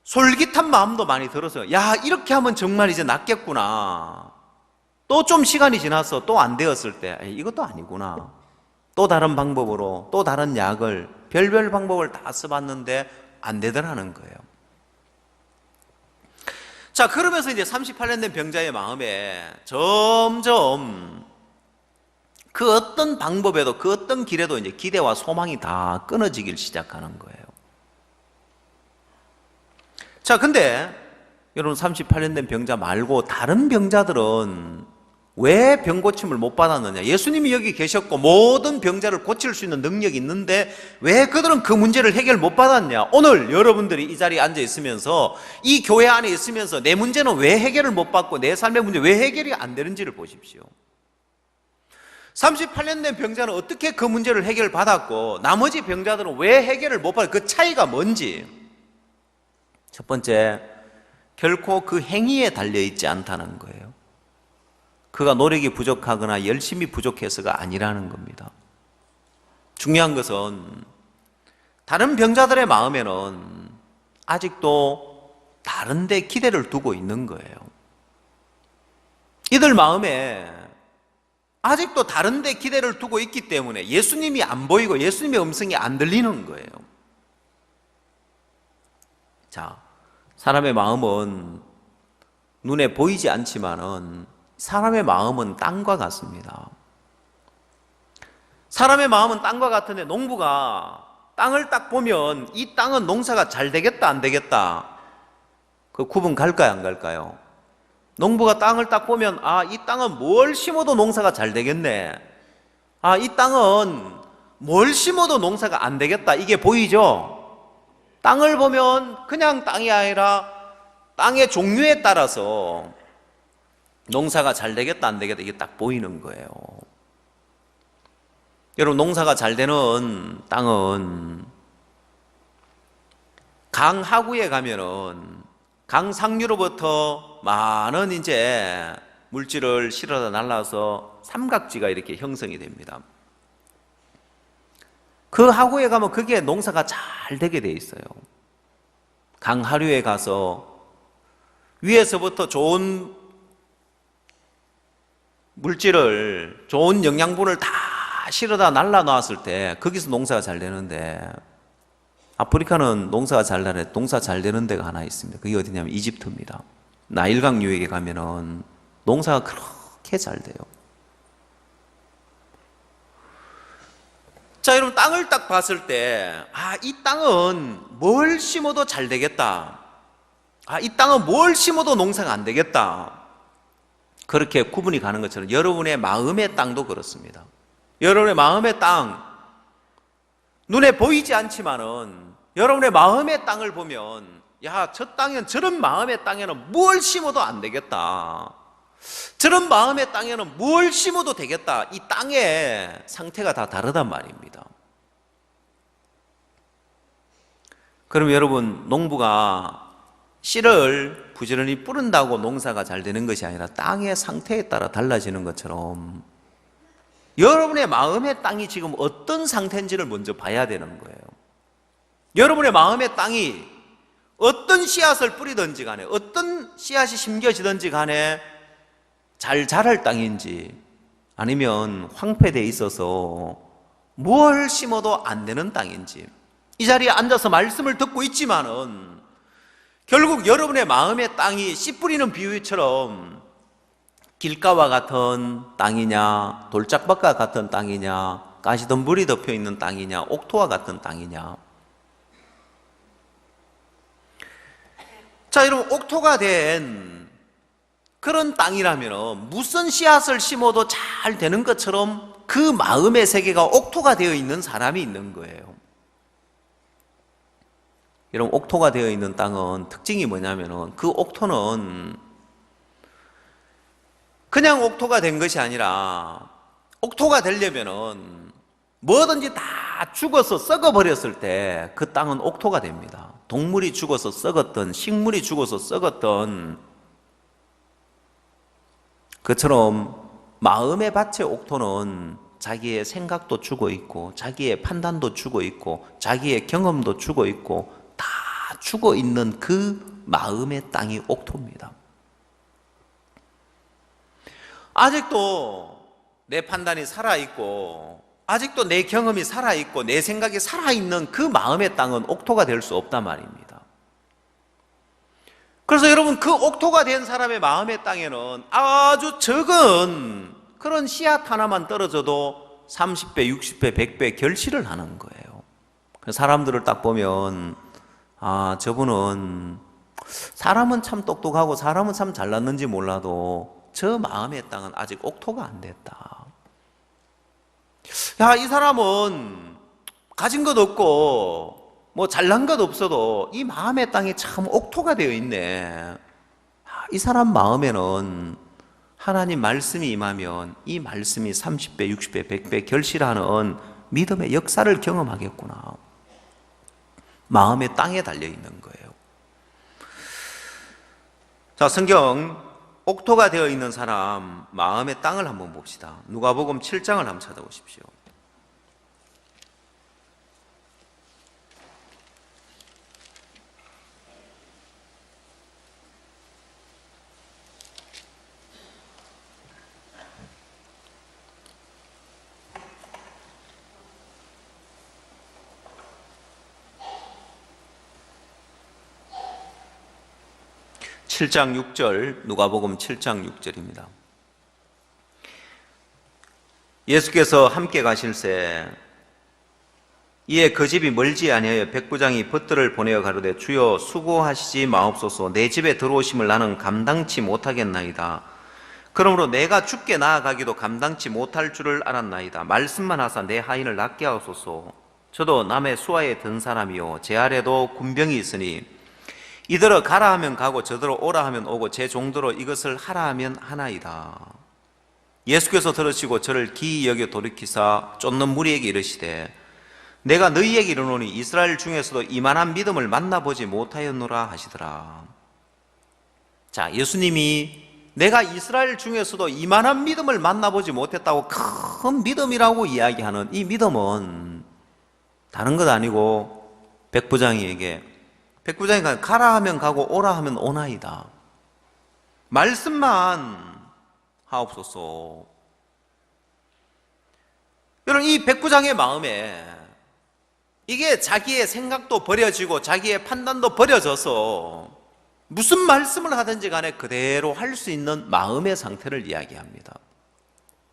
Speaker 1: 솔깃한 마음도 많이 들어서 야 이렇게 하면 정말 이제 낫겠구나. 또 좀 시간이 지나서 또 안 되었을 때 이것도 아니구나. 또 다른 방법으로 또 다른 약을 별별 방법을 다 써봤는데 안 되더라는 거예요. 자, 그러면서 이제 38년 된 병자의 마음에 점점 그 어떤 방법에도 그 어떤 길에도 이제 기대와 소망이 다 끊어지기 시작하는 거예요. 자, 근데 여러분 38년 된 병자 말고 다른 병자들은 왜 병 고침을 못 받았느냐? 예수님이 여기 계셨고 모든 병자를 고칠 수 있는 능력이 있는데 왜 그들은 그 문제를 해결 못 받았냐? 오늘 여러분들이 이 자리에 앉아 있으면서 이 교회 안에 있으면서 내 문제는 왜 해결을 못 받고 내 삶의 문제 왜 해결이 안 되는지를 보십시오. 38년 된 병자는 어떻게 그 문제를 해결받았고 나머지 병자들은 왜 해결을 못 받았고 그 차이가 뭔지. 첫 번째, 결코 그 행위에 달려있지 않다는 거예요. 그가 노력이 부족하거나 열심히 부족해서가 아니라는 겁니다. 중요한 것은 다른 병자들의 마음에는 아직도 다른 데 기대를 두고 있는 거예요. 이들 마음에 아직도 다른 데 기대를 두고 있기 때문에 예수님이 안 보이고 예수님의 음성이 안 들리는 거예요. 자, 사람의 마음은 눈에 보이지 않지만은 사람의 마음은 땅과 같습니다. 사람의 마음은 땅과 같은데 농부가 땅을 딱 보면 이 땅은 농사가 잘 되겠다 안 되겠다 그 구분 갈까요 안 갈까요? 농부가 땅을 딱 보면 이 땅은 뭘 심어도 농사가 잘 되겠네. 이 땅은 뭘 심어도 농사가 안 되겠다, 이게 보이죠? 땅을 보면 그냥 땅이 아니라 땅의 종류에 따라서 농사가 잘 되겠다 안 되겠다, 이게 딱 보이는 거예요. 여러분, 농사가 잘 되는 땅은 강 하구에 가면은 강 상류로부터 많은 이제 물질을 실어다 날라서 삼각지가 이렇게 형성이 됩니다. 그 하구에 가면 그게 농사가 잘 되게 돼 있어요. 강 하류에 가서 위에서부터 좋은 물질을, 좋은 영양분을 다 실어다 날라 놨을 때 거기서 농사가 잘 되는데, 아프리카는 농사 잘 되는 데가 하나 있습니다. 그게 어디냐면 이집트입니다. 나일강 유역에 가면은 농사가 그렇게 잘 돼요. 자, 여러분, 땅을 딱 봤을 때, 이 땅은 뭘 심어도 잘 되겠다. 이 땅은 뭘 심어도 농사가 안 되겠다. 그렇게 구분이 가는 것처럼 여러분의 마음의 땅도 그렇습니다. 여러분의 마음의 땅, 눈에 보이지 않지만은 여러분의 마음의 땅을 보면, 저 땅엔, 저런 마음의 땅에는 뭘 심어도 안 되겠다. 저런 마음의 땅에는 뭘 심어도 되겠다. 이 땅의 상태가 다 다르단 말입니다. 그럼 여러분, 농부가 씨를 부지런히 뿌린다고 농사가 잘 되는 것이 아니라 땅의 상태에 따라 달라지는 것처럼 여러분의 마음의 땅이 지금 어떤 상태인지를 먼저 봐야 되는 거예요. 여러분의 마음의 땅이 어떤 씨앗을 뿌리든지 간에, 어떤 씨앗이 심겨지든지 간에 잘 자랄 땅인지, 아니면 황폐되어 있어서 뭘 심어도 안 되는 땅인지, 이 자리에 앉아서 말씀을 듣고 있지만은 결국 여러분의 마음의 땅이 씨 뿌리는 비유처럼 길가와 같은 땅이냐, 돌짝밭과 같은 땅이냐, 가시덤불이 덮여 있는 땅이냐, 옥토와 같은 땅이냐. 자, 여러분, 옥토가 된 그런 땅이라면 무슨 씨앗을 심어도 잘 되는 것처럼 그 마음의 세계가 옥토가 되어 있는 사람이 있는 거예요. 여러분, 옥토가 되어 있는 땅은 특징이 뭐냐면은, 그 옥토는 그냥 옥토가 된 것이 아니라, 옥토가 되려면은 뭐든지 다 죽어서 썩어버렸을 때 그 땅은 옥토가 됩니다. 동물이 죽어서 썩었던, 식물이 죽어서 썩었던, 그처럼 마음의 밭의 옥토는 자기의 생각도 죽어 있고, 자기의 판단도 죽어 있고, 자기의 경험도 죽어 있고, 다 죽어 있는 그 마음의 땅이 옥토입니다. 아직도 내 판단이 살아있고, 아직도 내 경험이 살아있고, 내 생각이 살아있는 그 마음의 땅은 옥토가 될 수 없단 말입니다. 그래서 여러분, 그 옥토가 된 사람의 마음의 땅에는 아주 적은 그런 씨앗 하나만 떨어져도 30배, 60배, 100배 결실을 하는 거예요. 사람들을 딱 보면, 저분은, 사람은 참 똑똑하고 사람은 참 잘났는지 몰라도 저 마음의 땅은 아직 옥토가 안 됐다. 이 사람은 가진 것 없고 뭐 잘난 것 없어도 이 마음의 땅이 참 옥토가 되어 있네. 이 사람 마음에는 하나님 말씀이 임하면 이 말씀이 30배, 60배, 100배 결실하는 믿음의 역사를 경험하겠구나. 마음의 땅에 달려있는 거예요. 자, 성경 옥토가 되어 있는 사람 마음의 땅을 한번 봅시다. 누가복음 7장을 한번 찾아보십시오. 칠 장 6절, 누가복음 7장 6절입니다. 예수께서 함께 가실새 이에 그 집이 멀지 아니하여 백부장이 벗들을 보내어 가로되 주여 수고하시지 마옵소서 내 집에 들어오심을 나는 감당치 못하겠나이다. 그러므로 내가 죽게 나아가기도 감당치 못할 줄을 알았나이다. 말씀만 하사 내 하인을 낫게 하소서. 저도 남의 수하에 든 사람이요 제 아래도 군병이 있으니 이더러 가라 하면 가고 저더러 오라 하면 오고 제 종대로 이것을 하라 하면 하나이다. 예수께서 들으시고 저를 기이 여겨 돌이키사 쫓는 무리에게 이르시되 내가 너희에게 이르노니 이스라엘 중에서도 이만한 믿음을 만나보지 못하였노라 하시더라. 자, 예수님이 내가 이스라엘 중에서도 이만한 믿음을 만나보지 못했다고 큰 믿음이라고 이야기하는 이 믿음은 다른 것 아니고 백부장이에게 가라 하면 가고 오라 하면 오나이다. 말씀만 하옵소서. 여러분, 이 백부장의 마음에 이게 자기의 생각도 버려지고 자기의 판단도 버려져서 무슨 말씀을 하든지 간에 그대로 할 수 있는 마음의 상태를 이야기합니다.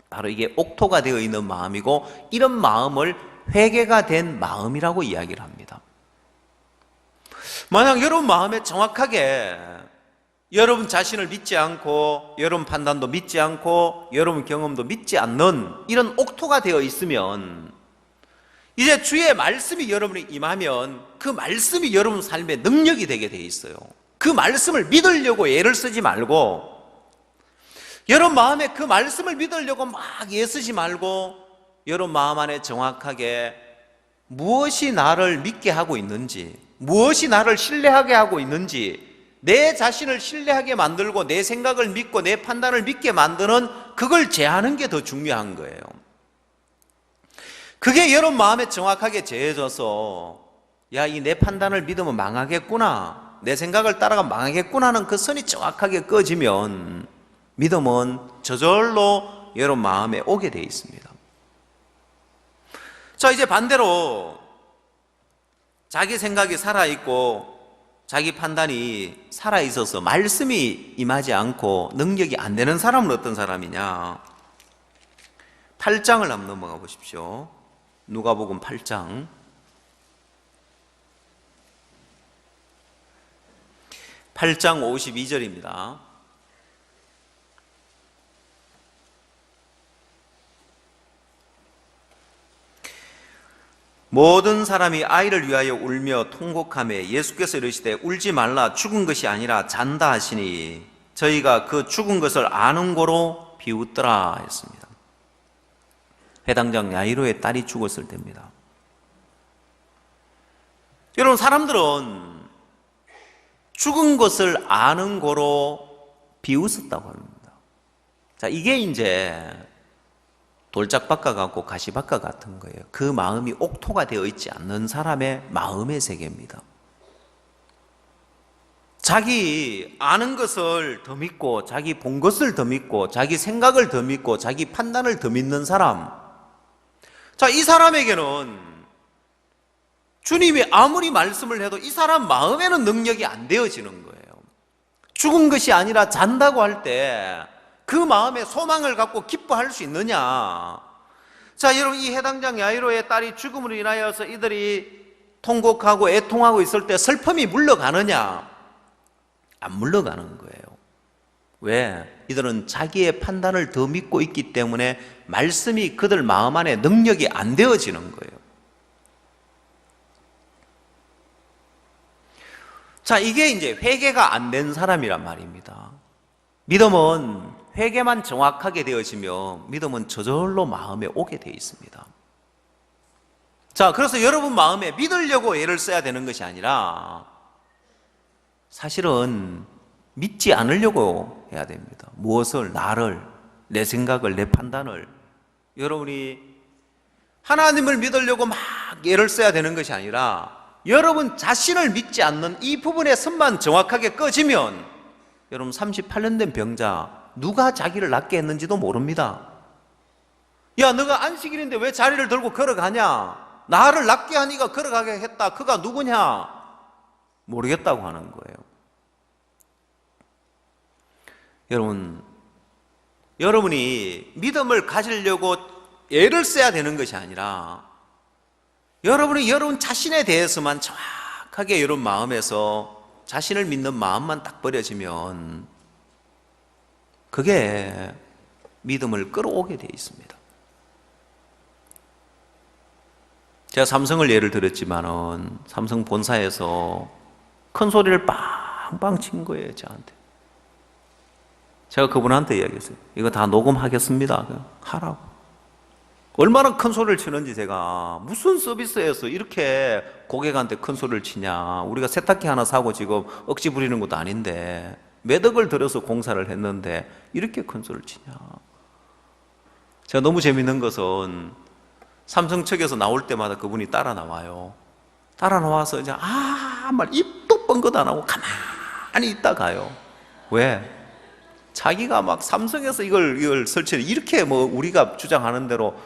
Speaker 1: 바로 이게 옥토가 되어 있는 마음이고 이런 마음을 회개가 된 마음이라고 이야기를 합니다. 만약 여러분 마음에 정확하게 여러분 자신을 믿지 않고 여러분 판단도 믿지 않고 여러분 경험도 믿지 않는 이런 옥토가 되어 있으면 이제 주의 말씀이 여러분이 임하면 그 말씀이 여러분 삶의 능력이 되게 돼 있어요. 그 말씀을 믿으려고 애를 쓰지 말고 여러분 마음에 그 말씀을 믿으려고 막 애쓰지 말고 여러분 마음 안에 정확하게 무엇이 나를 믿게 하고 있는지 무엇이 나를 신뢰하게 하고 있는지 내 자신을 신뢰하게 만들고 내 생각을 믿고 내 판단을 믿게 만드는 그걸 제하는 게 더 중요한 거예요. 그게 여러분 마음에 정확하게 재해져서 야, 이 내 판단을 믿으면 망하겠구나, 내 생각을 따라가면 망하겠구나 하는 그 선이 정확하게 꺼지면 믿음은 저절로 여러분 마음에 오게 돼 있습니다. 자, 이제 반대로 자기 생각이 살아있고 자기 판단이 살아있어서 말씀이 임하지 않고 능력이 안 되는 사람은 어떤 사람이냐? 8장을 한번 넘어가 보십시오. 누가복음 8장. 8장 52절입니다. 모든 사람이 아이를 위하여 울며 통곡하며 예수께서 이르시되 울지 말라, 죽은 것이 아니라 잔다 하시니 저희가 그 죽은 것을 아는 고로 비웃더라 했습니다. 회당장 야이로의 딸이 죽었을 때입니다. 여러분, 사람들은 죽은 것을 아는 고로 비웃었다고 합니다. 자, 이게 이제 돌짝박과 같고 가시박과 같은 거예요. 그 마음이 옥토가 되어 있지 않는 사람의 마음의 세계입니다. 자기 아는 것을 더 믿고 자기 본 것을 더 믿고 자기 생각을 더 믿고 자기 판단을 더 믿는 사람, 자, 이 사람에게는 주님이 아무리 말씀을 해도 이 사람 마음에는 능력이 안 되어지는 거예요. 죽은 것이 아니라 잔다고 할 때 그 마음에 소망을 갖고 기뻐할 수 있느냐? 자, 여러분, 이 해당장 야이로의 딸이 죽음으로 인하여서 이들이 통곡하고 애통하고 있을 때 슬픔이 물러가느냐? 안 물러가는 거예요. 왜? 이들은 자기의 판단을 더 믿고 있기 때문에 말씀이 그들 마음 안에 능력이 안 되어지는 거예요. 자, 이게 이제 회개가 안 된 사람이란 말입니다. 믿음은 회개만 정확하게 되어지며 믿음은 저절로 마음에 오게 되어 있습니다. 자, 그래서 여러분 마음에 믿으려고 애를 써야 되는 것이 아니라 사실은 믿지 않으려고 해야 됩니다. 무엇을? 나를, 내 생각을, 내 판단을. 여러분이 하나님을 믿으려고 막 애를 써야 되는 것이 아니라 여러분 자신을 믿지 않는 이 부분의 선만 정확하게 꺼지면 여러분 38년 된 병자 누가 자기를 낫게 했는지도 모릅니다. 야, 너가 안식일인데 왜 자리를 들고 걸어가냐? 나를 낫게 하니까 걸어가게 했다. 그가 누구냐? 모르겠다고 하는 거예요. 여러분이 믿음을 가지려고 애를 써야 되는 것이 아니라 여러분이 여러분 자신에 대해서만 정확하게 여러분 마음에서 자신을 믿는 마음만 딱 버려지면 그게 믿음을 끌어오게 되어 있습니다. 제가 삼성을 예를 들었지만은 삼성 본사에서 큰 소리를 빵빵 친 거예요, 저한테. 제가 그분한테 이야기했어요. 이거 다 녹음하겠습니다. 하라고. 얼마나 큰 소리를 치는지 제가 무슨 서비스에서 이렇게 고객한테 큰 소리를 치냐. 우리가 세탁기 하나 사고 지금 억지 부리는 것도 아닌데 몇 억을 들여서 공사를 했는데 이렇게 큰 소리를 치냐. 제가 너무 재밌는 것은 삼성 측에서 나올 때마다 그분이 따라 나와요. 따라 나와서 이제 말 입도 뻥긋 안 하고 가만히 있다 가요. 왜? 자기가 막 삼성에서 이걸 설치해 이렇게 뭐 우리가 주장하는 대로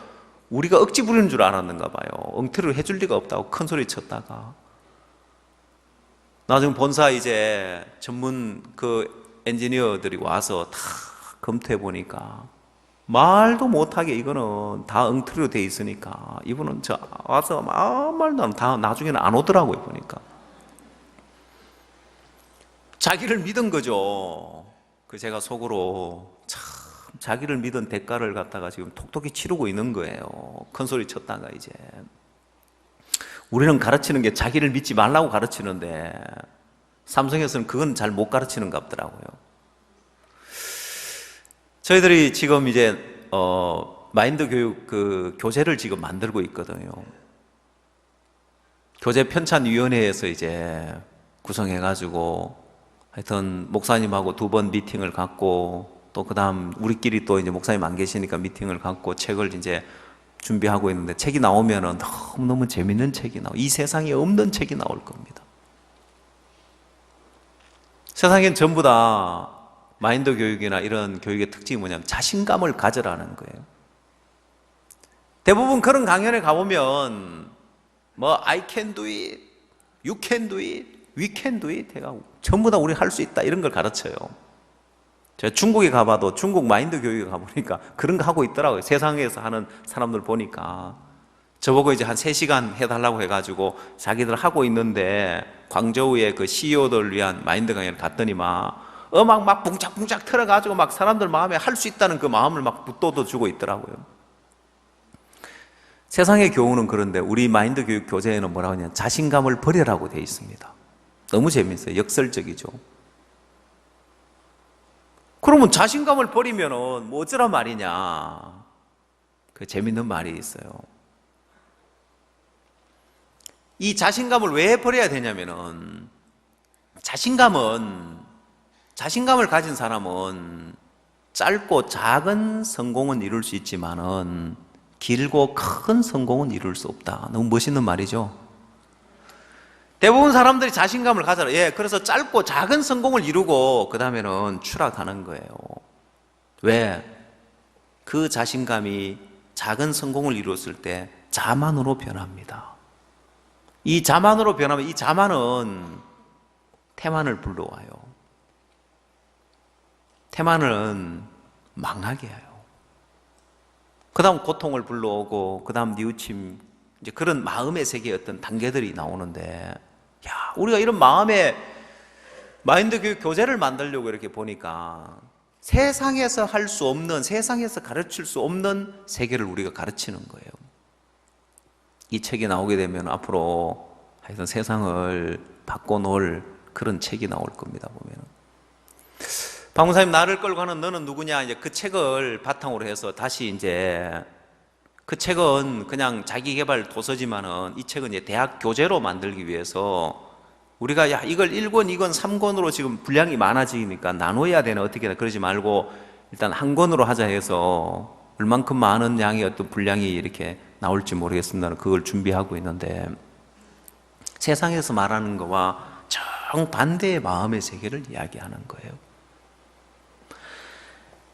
Speaker 1: 우리가 억지 부리는 줄 알았는가 봐요. 엉터리로 해줄 리가 없다고 큰 소리 쳤다가 나중에 본사 이제 전문 그 엔지니어들이 와서 다 검토해 보니까 말도 못하게 이거는 다 엉터리로 돼 있으니까 이분은 저 와서 아무 말도 안 다 나중에는 안 오더라고요. 보니까 자기를 믿은 거죠. 그 제가 속으로 참 자기를 믿은 대가를 갖다가 지금 톡톡히 치르고 있는 거예요. 큰 소리 쳤다가 이제 우리는 가르치는 게 자기를 믿지 말라고 가르치는데 삼성에서는 그건 잘 못 가르치는 것 같더라고요. 저희들이 지금 이제 마인드 교육 그 교재를 지금 만들고 있거든요. 교재 편찬위원회에서 이제 구성해가지고 하여튼 목사님하고 2번 미팅을 갖고 또 그다음 우리끼리 또 이제 목사님 안 계시니까 미팅을 갖고 책을 이제 준비하고 있는데 책이 나오면은 너무너무 재밌는 책이 이 세상에 없는 책이 나올 겁니다. 세상엔 전부 다 마인드 교육이나 이런 교육의 특징이 뭐냐면 자신감을 가져라는 거예요. 대부분 그런 강연에 가보면 뭐 I can do it, you can do it, we can do it 해가지고 전부 다 우리 할 수 있다 이런 걸 가르쳐요. 제가 중국에 가봐도 중국 마인드 교육에 가보니까 그런 거 하고 있더라고요. 세상에서 하는 사람들 보니까 저보고 이제 한 3시간 해달라고 해가지고 자기들 하고 있는데 광저우의 그 CEO들 위한 마인드 강연을 갔더니 음악 막 붕짝붕짝 틀어가지고 막 사람들 마음에 할 수 있다는 그 마음을 막 북돋워주고 있더라고요. 세상의 교훈은 그런데 우리 마인드 교육 교재에는 뭐라고 하냐면 자신감을 버려라고 되어 있습니다. 너무 재밌어요. 역설적이죠. 그러면 자신감을 버리면은 뭐 어쩌란 말이냐. 그 재밌는 말이 있어요. 이 자신감을 왜 버려야 되냐면은 자신감을 가진 사람은 짧고 작은 성공은 이룰 수 있지만은 길고 큰 성공은 이룰 수 없다. 너무 멋있는 말이죠. 대부분 사람들이 자신감을 가져라. 그래서 짧고 작은 성공을 이루고 그 다음에는 추락하는 거예요. 왜? 그 자신감이 작은 성공을 이루었을 때 자만으로 변합니다. 이 자만으로 변하면 이 자만은 태만을 불러와요. 태만은 망하게 해요. 그 다음 고통을 불러오고 그 다음 뉘우침, 이제 그런 마음의 세계의 어떤 단계들이 나오는데 우리가 이런 마음의 마인드 교육 교재를 만들려고 이렇게 보니까 세상에서 할 수 없는, 세상에서 가르칠 수 없는 세계를 우리가 가르치는 거예요. 이 책이 나오게 되면 앞으로 하여튼 세상을 바꿔놓을 그런 책이 나올 겁니다. 보면 박문사님 나를 끌고 가는 너는 누구냐, 이제 그 책을 바탕으로 해서 다시 이제 그 책은 그냥 자기개발 도서지만은 이 책은 이제 대학 교재로 만들기 위해서 우리가 이걸 1권, 2권, 3권으로 지금 분량이 많아지니까 나눠야 되나 어떻게 되나 그러지 말고 일단 한 권으로 하자 해서 얼만큼 많은 양의 어떤 분량이 이렇게 나올지 모르겠습니다. 그걸 준비하고 있는데 세상에서 말하는 거와 정반대의 마음의 세계를 이야기하는 거예요.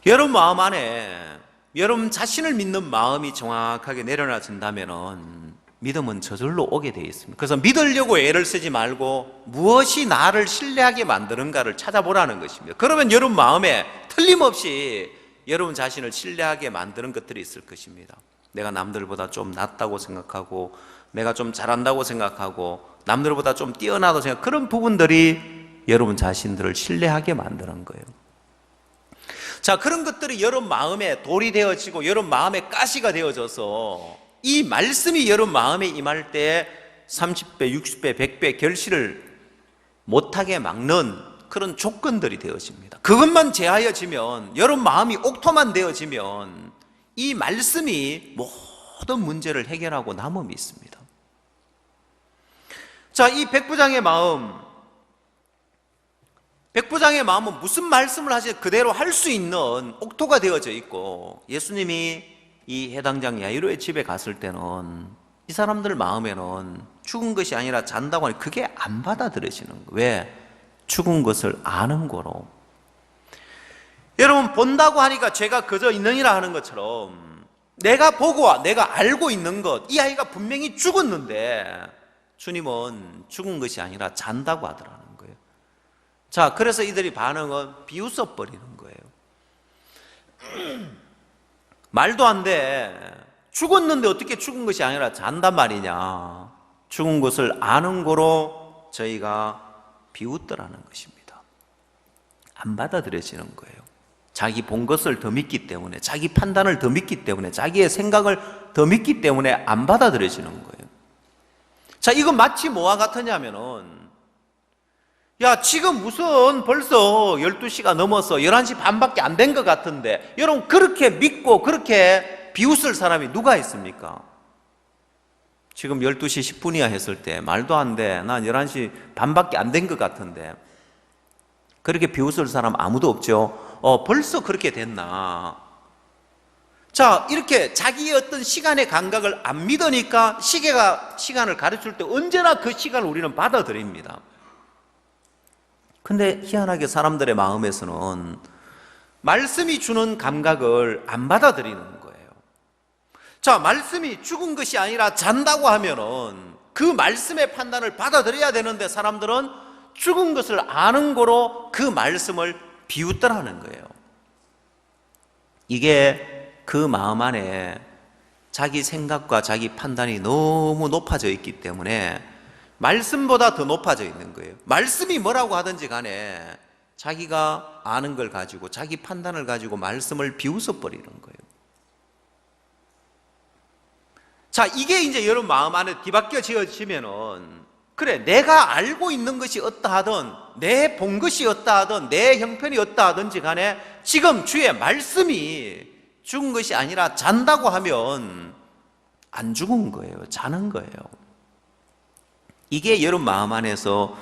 Speaker 1: 여러분 마음 안에 여러분 자신을 믿는 마음이 정확하게 내려놔진다면 믿음은 저절로 오게 되어 있습니다. 그래서 믿으려고 애를 쓰지 말고 무엇이 나를 신뢰하게 만드는가를 찾아보라는 것입니다. 그러면 여러분 마음에 틀림없이 여러분 자신을 신뢰하게 만드는 것들이 있을 것입니다. 내가 남들보다 좀 낫다고 생각하고 내가 좀 잘한다고 생각하고 남들보다 좀 뛰어나다고 생각, 그런 부분들이 여러분 자신들을 신뢰하게 만드는 거예요. 자, 그런 것들이 여러분 마음에 돌이 되어지고 여러분 마음에 가시가 되어져서 이 말씀이 여러분 마음에 임할 때 30배, 60배, 100배 결실을 못하게 막는 그런 조건들이 되어집니다. 그것만 제하여지면, 여러분 마음이 옥토만 되어지면 이 말씀이 모든 문제를 해결하고 남음이 있습니다. 자, 이 백부장의 마음은 무슨 말씀을 하시 그대로 할 수 있는 옥토가 되어져 있고, 예수님이 이 해당장 야이로의 집에 갔을 때는 이 사람들 마음에는 죽은 것이 아니라 잔다고 하니 그게 안 받아들여지는 거예요. 왜? 죽은 것을 아는 거로. 여러분, 본다고 하니까 죄가 그저 있느니라 하는 것처럼 내가 보고 내가 알고 있는 것, 이 아이가 분명히 죽었는데 주님은 죽은 것이 아니라 잔다고 하더라는 거예요. 자, 그래서 이들이 반응은 비웃어 버리는 거예요. 말도 안 돼. 죽었는데 어떻게 죽은 것이 아니라 잔단 말이냐. 죽은 것을 아는 거로 저희가 비웃더라는 것입니다. 안 받아들여지는 거예요. 자기 본 것을 더 믿기 때문에, 자기 판단을 더 믿기 때문에, 자기의 생각을 더 믿기 때문에 안 받아들여지는 거예요. 자, 이건 마치 뭐와 같으냐면은, 야, 지금 무슨 벌써 12시가 넘어서 11시 반밖에 안 된 것 같은데, 여러분 그렇게 믿고 그렇게 비웃을 사람이 누가 있습니까? 지금 12시 10분이야 했을 때 말도 안 돼. 난 11시 반밖에 안 된 것 같은데. 그렇게 비웃을 사람 아무도 없죠. 벌써 그렇게 됐나. 자, 이렇게 자기의 어떤 시간의 감각을 안 믿으니까 시계가 시간을 가르칠 때 언제나 그 시간을 우리는 받아들입니다. 근데 희한하게 사람들의 마음에서는 말씀이 주는 감각을 안 받아들이는 거예요. 자, 말씀이 죽은 것이 아니라 잔다고 하면은 그 말씀의 판단을 받아들여야 되는데 사람들은 죽은 것을 아는 거로 그 말씀을 비웃더라는 거예요. 이게 그 마음 안에 자기 생각과 자기 판단이 너무 높아져 있기 때문에 말씀보다 더 높아져 있는 거예요. 말씀이 뭐라고 하든지 간에 자기가 아는 걸 가지고 자기 판단을 가지고 말씀을 비웃어 버리는 거예요. 자, 이게 이제 여러분 마음 안에 뒤바뀌어 지어지면은, 그래, 내가 알고 있는 것이 어떠하든, 내 본 것이 어떠하든, 내 형편이 어떠하든지 간에 지금 주의 말씀이 죽은 것이 아니라 잔다고 하면 안 죽은 거예요. 자는 거예요. 이게 여러분 마음 안에서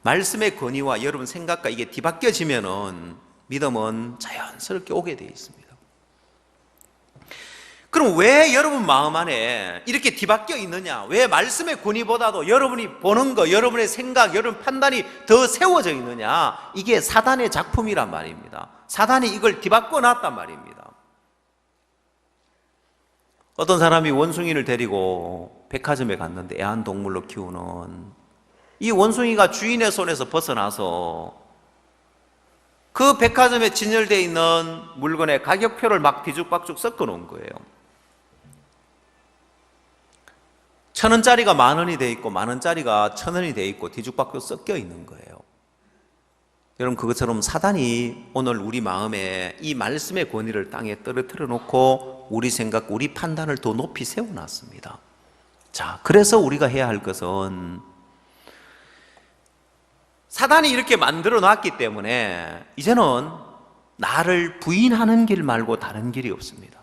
Speaker 1: 말씀의 권위와 여러분 생각과 이게 뒤바뀌어지면은 믿음은 자연스럽게 오게 되어 있습니다. 그럼 왜 여러분 마음 안에 이렇게 뒤바뀌어 있느냐? 왜 말씀의 권위보다도 여러분이 보는 거, 여러분의 생각, 여러분 판단이 더 세워져 있느냐? 이게 사단의 작품이란 말입니다. 사단이 이걸 뒤바꿔 놨단 말입니다. 어떤 사람이 원숭이를 데리고 백화점에 갔는데, 애완동물로 키우는 이 원숭이가 주인의 손에서 벗어나서 그 백화점에 진열되어 있는 물건의 가격표를 막 뒤죽박죽 섞어 놓은 거예요. 1,000원짜리가 10,000원이 돼 있고 10,000원짜리가 1,000원이 돼 있고 뒤죽박죽 섞여 있는 거예요. 여러분, 그것처럼 사단이 오늘 우리 마음에 이 말씀의 권위를 땅에 떨어뜨려 놓고 우리 생각, 우리 판단을 더 높이 세워놨습니다. 자, 그래서 우리가 해야 할 것은, 사단이 이렇게 만들어 놨기 때문에 이제는 나를 부인하는 길 말고 다른 길이 없습니다.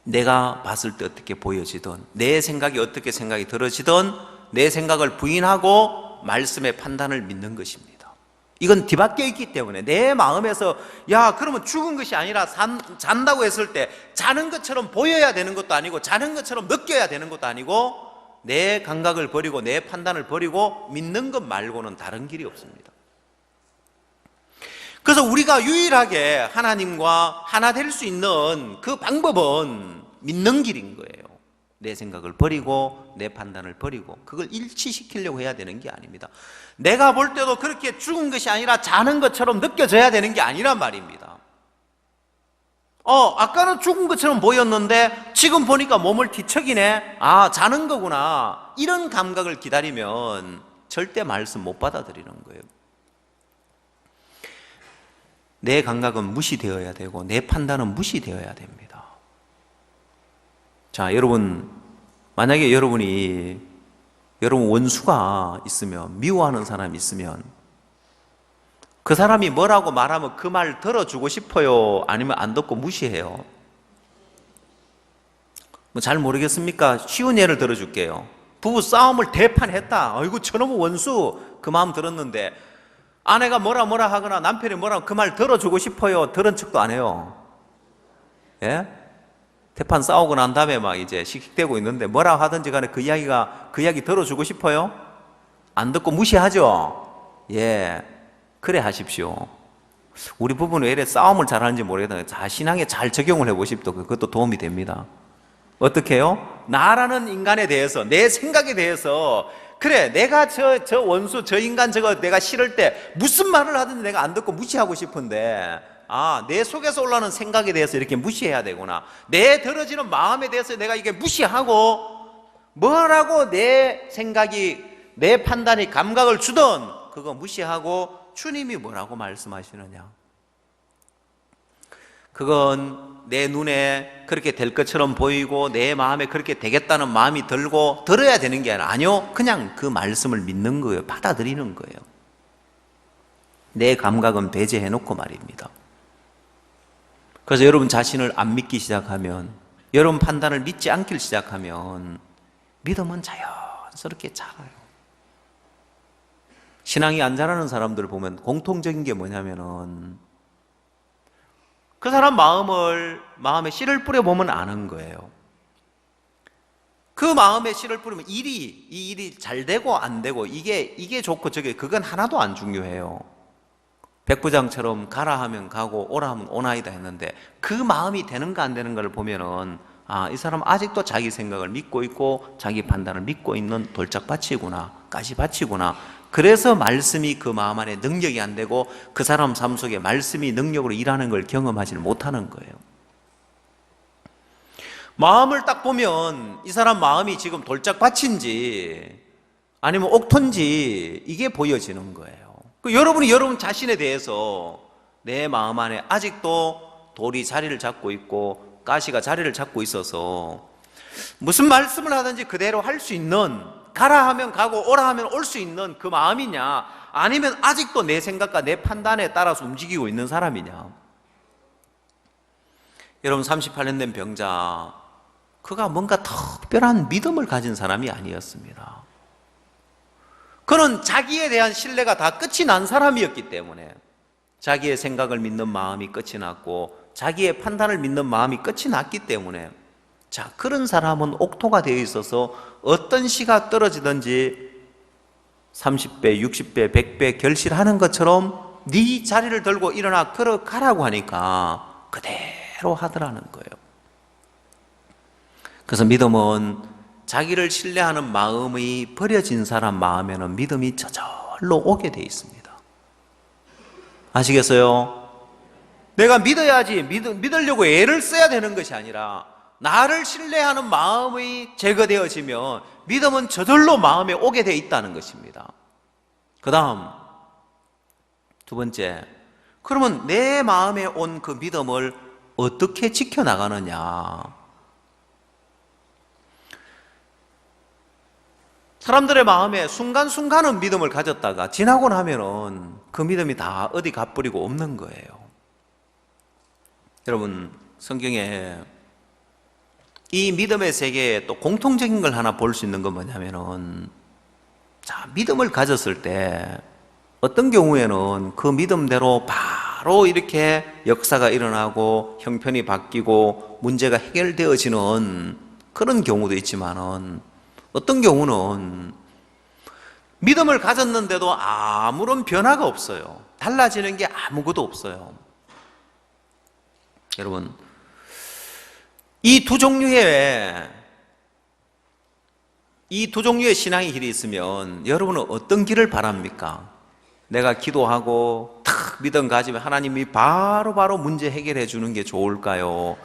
Speaker 1: 내가 봤을 때 어떻게 보여지든, 내 생각이 어떻게 생각이 들어지든 내 생각을 부인하고 말씀의 판단을 믿는 것입니다. 이건 뒤바뀌어 있기 때문에 내 마음에서, 야, 그러면 죽은 것이 아니라 잔다고 했을 때 자는 것처럼 보여야 되는 것도 아니고 자는 것처럼 느껴야 되는 것도 아니고 내 감각을 버리고 내 판단을 버리고 믿는 것 말고는 다른 길이 없습니다. 그래서 우리가 유일하게 하나님과 하나 될 수 있는 그 방법은 믿는 길인 거예요. 내 생각을 버리고 내 판단을 버리고 그걸 일치시키려고 해야 되는 게 아닙니다. 내가 볼 때도 그렇게 죽은 것이 아니라 자는 것처럼 느껴져야 되는 게 아니란 말입니다. 아까는 죽은 것처럼 보였는데 지금 보니까 몸을 뒤척이네. 아, 자는 거구나. 이런 감각을 기다리면 절대 말씀 못 받아들이는 거예요. 내 감각은 무시되어야 되고 내 판단은 무시되어야 됩니다. 자, 여러분, 만약에 여러분 원수가 있으면, 미워하는 사람이 있으면 그 사람이 뭐라고 말하면 그 말 들어주고 싶어요? 아니면 안 듣고 무시해요? 뭐 잘 모르겠습니까? 쉬운 예를 들어줄게요. 부부 싸움을 대판했다. 아이고 저놈의 원수. 그 마음 들었는데 아내가 뭐라 하거나 남편이 뭐라 그 말 들어주고 싶어요? 들은 척도 안 해요. 예? 대판 싸우고 난 다음에 막 이제 씩씩대고 있는데 뭐라 하든지 간에 그 이야기 들어주고 싶어요? 안 듣고 무시하죠? 예. 그래 하십시오. 우리 부부는 왜 이래 싸움을 잘하는지 모르겠는데 신앙에 잘 적용을 해보십시오. 그것도 도움이 됩니다. 어떻게 해요? 나라는 인간에 대해서, 내 생각에 대해서, 그래 내가 저 원수 저 인간 저거 내가 싫을 때 무슨 말을 하든지 내가 안 듣고 무시하고 싶은데 내 속에서 올라오는 생각에 대해서 이렇게 무시해야 되구나. 내 들어지는 마음에 대해서 내가 이게 무시하고 뭐라고 내 생각이 내 판단이 감각을 주든 그거 무시하고 주님이 뭐라고 말씀하시느냐, 그건 내 눈에 그렇게 될 것처럼 보이고 내 마음에 그렇게 되겠다는 마음이 들고 들어야 되는 게 아니요, 그냥 그 말씀을 믿는 거예요. 받아들이는 거예요. 내 감각은 배제해놓고 말입니다. 그래서 여러분 자신을 안 믿기 시작하면, 여러분 판단을 믿지 않기 시작하면 믿음은 자연스럽게 자라요. 신앙이 안 자라는 사람들을 보면 공통적인 게 뭐냐면은 그 사람 마음에 씨를 뿌려보면 아는 거예요. 그 마음에 씨를 뿌리면 이 일이 잘 되고 안 되고 이게 좋고 그건 하나도 안 중요해요. 백부장처럼 가라 하면 가고 오라 하면 오나이다 했는데 그 마음이 되는가 안 되는가를 보면은 이 사람 아직도 자기 생각을 믿고 있고 자기 판단을 믿고 있는 돌짝밭이구나, 가시밭이구나. 그래서 말씀이 그 마음 안에 능력이 안 되고 그 사람 삶 속에 말씀이 능력으로 일하는 걸 경험하지를 못하는 거예요. 마음을 딱 보면 이 사람 마음이 지금 돌짝밭인지 아니면 옥토인지 이게 보여지는 거예요. 여러분이 여러분 자신에 대해서 내 마음 안에 아직도 돌이 자리를 잡고 있고 가시가 자리를 잡고 있어서 무슨 말씀을 하든지 그대로 할 수 있는, 가라 하면 가고 오라 하면 올 수 있는 그 마음이냐, 아니면 아직도 내 생각과 내 판단에 따라서 움직이고 있는 사람이냐. 여러분 38년 된 병자, 그가 뭔가 특별한 믿음을 가진 사람이 아니었습니다. 그는 자기에 대한 신뢰가 다 끝이 난 사람이었기 때문에 자기의 생각을 믿는 마음이 끝이 났고 자기의 판단을 믿는 마음이 끝이 났기 때문에, 자, 그런 사람은 옥토가 되어 있어서 어떤 시가 떨어지든지 30배, 60배, 100배 결실하는 것처럼 네 자리를 들고 일어나 걸어가라고 하니까 그대로 하더라는 거예요. 그래서 믿음은 자기를 신뢰하는 마음이 버려진 사람 마음에는 믿음이 저절로 오게 되어 있습니다. 아시겠어요? 내가 믿어야지, 믿으려고 애를 써야 되는 것이 아니라 나를 신뢰하는 마음이 제거되어지면 믿음은 저절로 마음에 오게 되어 있다는 것입니다. 그 다음 두 번째, 그러면 내 마음에 온 그 믿음을 어떻게 지켜나가느냐. 사람들의 마음에 순간순간은 믿음을 가졌다가 지나고 나면은 그 믿음이 다 어디 가버리고 없는 거예요. 여러분 성경에 이 믿음의 세계에 또 공통적인 걸 하나 볼 수 있는 건 뭐냐면은, 자, 믿음을 가졌을 때 어떤 경우에는 그 믿음대로 바로 이렇게 역사가 일어나고 형편이 바뀌고 문제가 해결되어지는 그런 경우도 있지만은, 어떤 경우는 믿음을 가졌는데도 아무런 변화가 없어요. 달라지는 게 아무것도 없어요. 여러분, 이 두 종류의 신앙의 길이 있으면 여러분은 어떤 길을 바랍니까? 내가 기도하고 탁 믿음 가지면 하나님이 바로 문제 해결해 주는 게 좋을까요?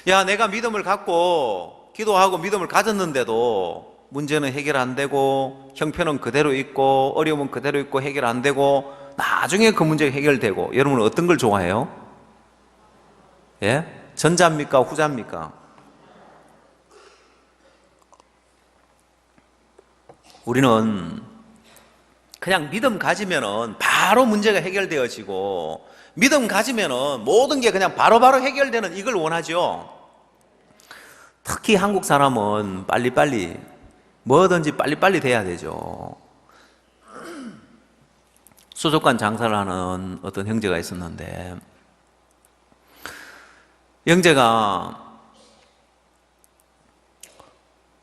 Speaker 1: 야, 내가 믿음을 갖고 기도하고 믿음을 가졌는데도 문제는 해결 안 되고 형편은 그대로 있고 어려움은 그대로 있고 해결 안 되고 나중에 그 문제가 해결되고. 여러분은 어떤 걸 좋아해요? 예? 전자입니까? 후자입니까? 우리는 그냥 믿음 가지면은 바로 문제가 해결되어지고, 믿음 가지면은 모든 게 그냥 바로바로 해결되는 이걸 원하죠. 특히 한국 사람은 빨리빨리, 뭐든지 빨리빨리 돼야 되죠. 수족관 장사를 하는 어떤 형제가 있었는데, 형제가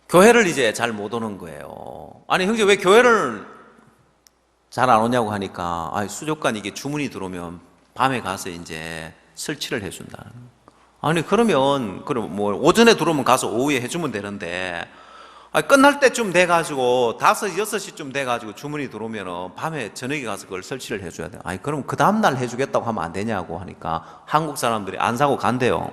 Speaker 1: 교회를 이제 잘 못 오는 거예요. 아니, 형제 왜 교회를 잘 안 오냐고 하니까, 수족관 이게 주문이 들어오면 밤에 가서 이제 설치를 해준다. 아니, 그럼 뭐 오전에 들어오면 가서 오후에 해주면 되는데, 끝날 때쯤 돼가지고 5, 6시쯤 돼가지고 주문이 들어오면 밤에 저녁에 가서 그걸 설치를 해줘야 돼요. 그럼 그 다음날 해주겠다고 하면 안 되냐고 하니까 한국 사람들이 안 사고 간대요.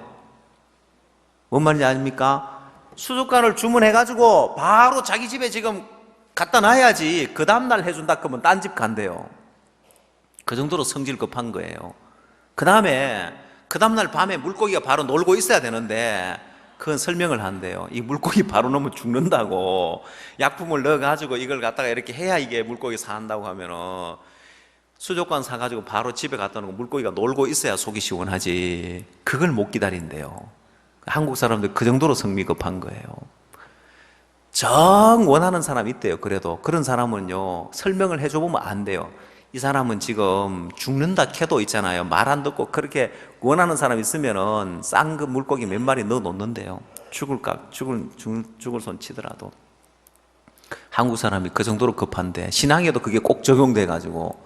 Speaker 1: 뭔 말인지 아십니까? 수족관을 주문해가지고 바로 자기 집에 지금 갖다 놔야지 그 다음날 해준다 그러면 딴 집 간대요. 그 정도로 성질 급한 거예요. 그 다음날 밤에 물고기가 바로 놀고 있어야 되는데 그건 설명을 한대요. 이 물고기 바로 넣으면 죽는다고. 약품을 넣어가지고 이걸 갖다가 이렇게 해야 이게 물고기 산다고 하면은, 수족관 사가지고 바로 집에 갖다 놓고 물고기가 놀고 있어야 속이 시원하지. 그걸 못 기다린대요. 한국 사람들 그 정도로 성미 급한 거예요. 정 원하는 사람 있대요. 그래도 그런 사람은요, 설명을 해줘보면 안 돼요. 이 사람은 지금 죽는다 캐도 있잖아요. 말 안 듣고 그렇게 원하는 사람 있으면은 싼 그 물고기 몇 마리 넣어 놓는데요. 죽을 손 치더라도. 한국 사람이 그 정도로 급한데, 신앙에도 그게 꼭 적용돼 가지고.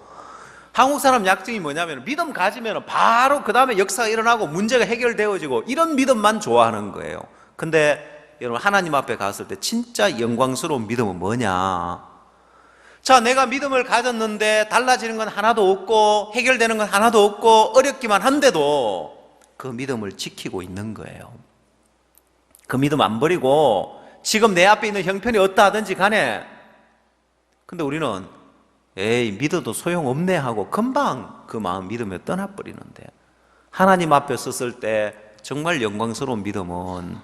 Speaker 1: 한국 사람 약점이 뭐냐면, 믿음 가지면 바로 그 다음에 역사가 일어나고 문제가 해결되어지고, 이런 믿음만 좋아하는 거예요. 근데 여러분, 하나님 앞에 갔을 때 진짜 영광스러운 믿음은 뭐냐? 자, 내가 믿음을 가졌는데 달라지는 건 하나도 없고 해결되는 건 하나도 없고 어렵기만 한데도 그 믿음을 지키고 있는 거예요. 그 믿음 안 버리고 지금 내 앞에 있는 형편이 어떠하든지 간에, 근데 우리는 믿어도 소용없네 하고 금방 그 마음 믿음에 떠나버리는데, 하나님 앞에 섰을 때 정말 영광스러운 믿음은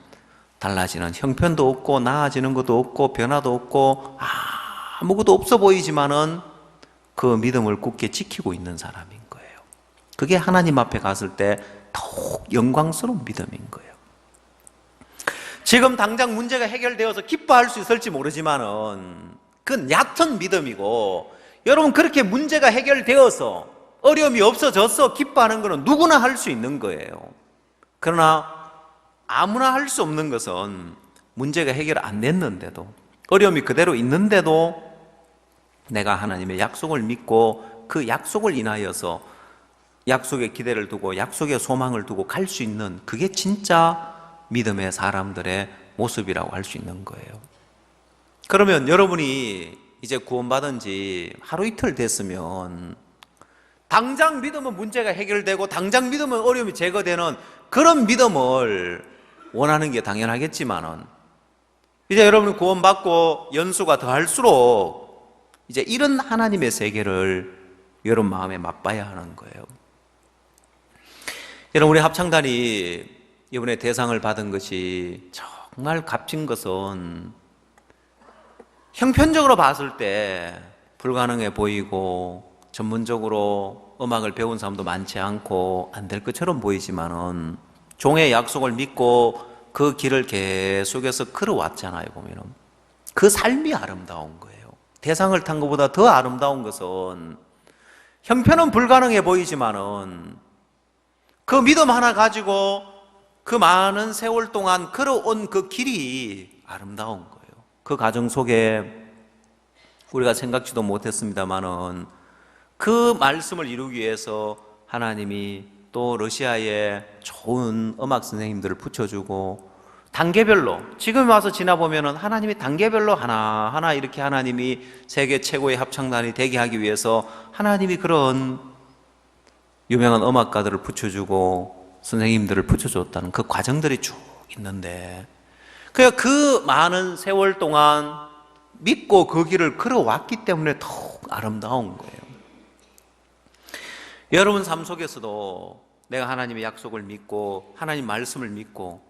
Speaker 1: 달라지는 형편도 없고 나아지는 것도 없고 변화도 없고 아무것도 없어 보이지만은 그 믿음을 굳게 지키고 있는 사람인 거예요. 그게 하나님 앞에 갔을 때 더욱 영광스러운 믿음인 거예요. 지금 당장 문제가 해결되어서 기뻐할 수 있을지 모르지만은 그건 얕은 믿음이고, 여러분 그렇게 문제가 해결되어서 어려움이 없어져서 기뻐하는 것은 누구나 할 수 있는 거예요. 그러나 아무나 할 수 없는 것은 문제가 해결 안 됐는데도, 어려움이 그대로 있는데도 내가 하나님의 약속을 믿고 그 약속을 인하여서 약속에 기대를 두고 약속에 소망을 두고 갈 수 있는, 그게 진짜 믿음의 사람들의 모습이라고 할 수 있는 거예요. 그러면 여러분이 이제 구원받은 지 하루 이틀 됐으면 당장 믿으면 문제가 해결되고 당장 믿으면 어려움이 제거되는 그런 믿음을 원하는 게 당연하겠지만은, 이제 여러분이 구원받고 연수가 더할수록 이제 이런 하나님의 세계를 여러분 마음에 맛봐야 하는 거예요. 여러분, 우리 합창단이 이번에 대상을 받은 것이 정말 값진 것은, 형편적으로 봤을 때 불가능해 보이고 전문적으로 음악을 배운 사람도 많지 않고 안 될 것처럼 보이지만은, 종의 약속을 믿고 그 길을 계속해서 걸어왔잖아요. 보면은 그 삶이 아름다운 거예요. 대상을 탄 것보다 더 아름다운 것은, 형편은 불가능해 보이지만은 그 믿음 하나 가지고 그 많은 세월 동안 걸어온 그 길이 아름다운 거예요. 그 과정 속에 우리가 생각지도 못했습니다만은 그 말씀을 이루기 위해서 하나님이 또 러시아에 좋은 음악 선생님들을 붙여주고, 단계별로 지금 와서 지나보면은 하나님이 단계별로 하나하나 이렇게 하나님이 세계 최고의 합창단이 되게 하기 위해서 하나님이 그런 유명한 음악가들을 붙여주고 선생님들을 붙여줬다는 그 과정들이 쭉 있는데, 그 많은 세월 동안 믿고 그 길을 걸어왔기 때문에 더욱 아름다운 거예요. 여러분 삶 속에서도 내가 하나님의 약속을 믿고 하나님 말씀을 믿고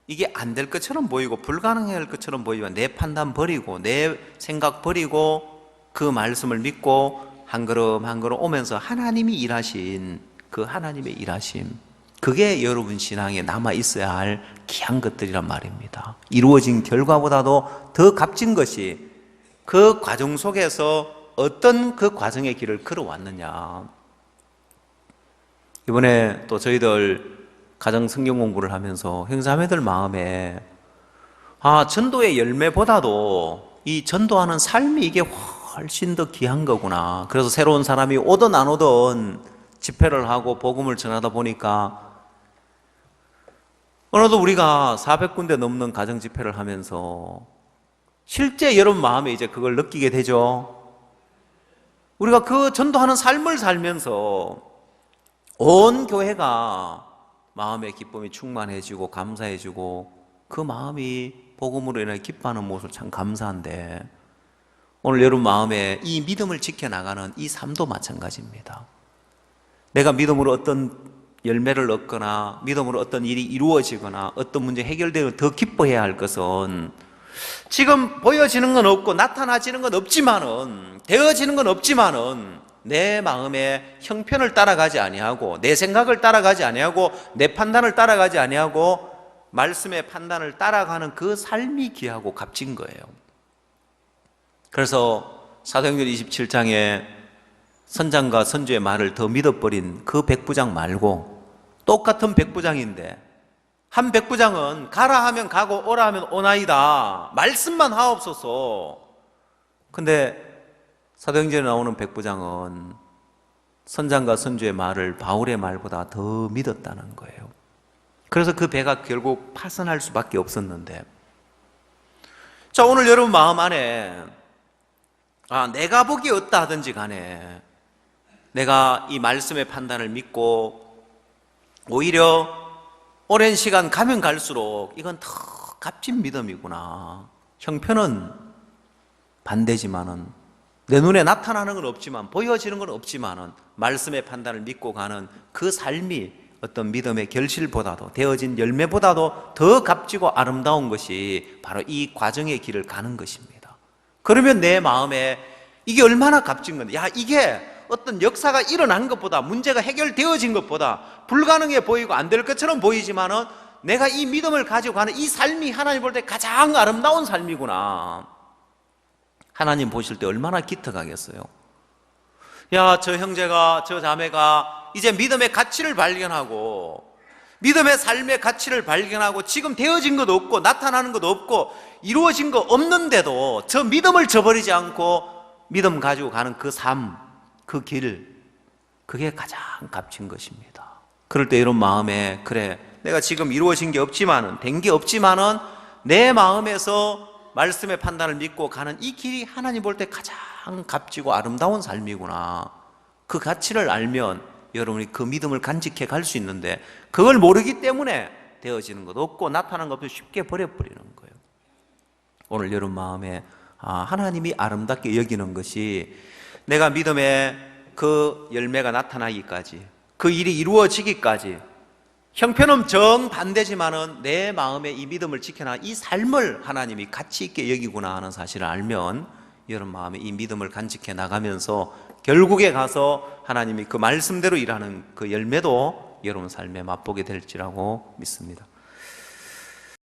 Speaker 1: 이게 안 될 것처럼 보이고 불가능할 것처럼 보이고 내 판단 버리고 내 생각 버리고 그 말씀을 믿고 한 걸음 한 걸음 오면서 하나님이 일하신 그 하나님의 일하심, 그게 여러분 신앙에 남아 있어야 할 귀한 것들이란 말입니다. 이루어진 결과보다도 더 값진 것이 그 과정 속에서 어떤 그 과정의 길을 걸어왔느냐. 이번에 또 저희들 가정 성경 공부를 하면서 형제자매들 마음에 전도의 열매보다도 이 전도하는 삶이 이게 훨씬 더 귀한 거구나. 그래서 새로운 사람이 오든 안 오든 집회를 하고 복음을 전하다 보니까 어느덧 우리가 400군데 넘는 가정 집회를 하면서 실제 여러분 마음에 이제 그걸 느끼게 되죠. 우리가 그 전도하는 삶을 살면서 온 교회가 마음의 기쁨이 충만해지고 감사해지고 그 마음이 복음으로 인해 기뻐하는 모습을 참 감사한데, 오늘 여러분 마음에 이 믿음을 지켜나가는 이 삶도 마찬가지입니다. 내가 믿음으로 어떤 열매를 얻거나 믿음으로 어떤 일이 이루어지거나 어떤 문제 해결되고 더 기뻐해야 할 것은 지금 보여지는 건 없고 나타나지는 건 없지만은, 되어지는 건 없지만은 내 마음의 형편을 따라가지 아니하고 내 생각을 따라가지 아니하고 내 판단을 따라가지 아니하고 말씀의 판단을 따라가는 그 삶이 귀하고 값진 거예요. 그래서 사도행전 27장에 선장과 선주의 말을 더 믿어버린 그 백부장 말고 똑같은 백부장인데, 한 백부장은 가라 하면 가고 오라 하면 오나이다, 말씀만 하옵소서. 근데 사도행전에 나오는 백부장은 선장과 선주의 말을 바울의 말보다 더 믿었다는 거예요. 그래서 그 배가 결국 파선할 수밖에 없었는데, 자, 오늘 여러분 마음 안에 내가 보기에 어떠 하든지 간에 내가 이 말씀의 판단을 믿고 오히려 오랜 시간 가면 갈수록 이건 더 값진 믿음이구나. 형편은 반대지만은, 내 눈에 나타나는 건 없지만 보여지는 건 없지만은 말씀의 판단을 믿고 가는 그 삶이 어떤 믿음의 결실보다도 되어진 열매보다도 더 값지고 아름다운 것이 바로 이 과정의 길을 가는 것입니다. 그러면 내 마음에 이게 얼마나 값진 건데, 이게 어떤 역사가 일어난 것보다, 문제가 해결되어진 것보다 불가능해 보이고 안 될 것처럼 보이지만은 내가 이 믿음을 가지고 가는 이 삶이 하나님 볼 때 가장 아름다운 삶이구나. 하나님 보실 때 얼마나 기특하겠어요. 저 형제가, 저 자매가 이제 믿음의 가치를 발견하고 믿음의 삶의 가치를 발견하고 지금 되어진 것도 없고 나타나는 것도 없고 이루어진 거 없는데도 저 믿음을 저버리지 않고 믿음 가지고 가는 그 삶, 그 길, 그게 가장 값진 것입니다. 그럴 때 이런 마음에, 그래, 내가 지금 이루어진 게 없지만은, 된 게 없지만은 내 마음에서 말씀의 판단을 믿고 가는 이 길이 하나님 볼 때 가장 값지고 아름다운 삶이구나. 그 가치를 알면 여러분이 그 믿음을 간직해 갈 수 있는데, 그걸 모르기 때문에 되어지는 것도 없고 나타나는 것도 쉽게 버려버리는 거예요. 오늘 여러분 마음에 하나님이 아름답게 여기는 것이 내가 믿음의 그 열매가 나타나기까지, 그 일이 이루어지기까지 형편은 정반대지만은 내 마음에 이 믿음을 지켜나 이 삶을 하나님이 가치 있게 여기구나 하는 사실을 알면 여러분 마음에 이 믿음을 간직해 나가면서 결국에 가서 하나님이 그 말씀대로 일하는 그 열매도 여러분 삶에 맛보게 될지라고 믿습니다.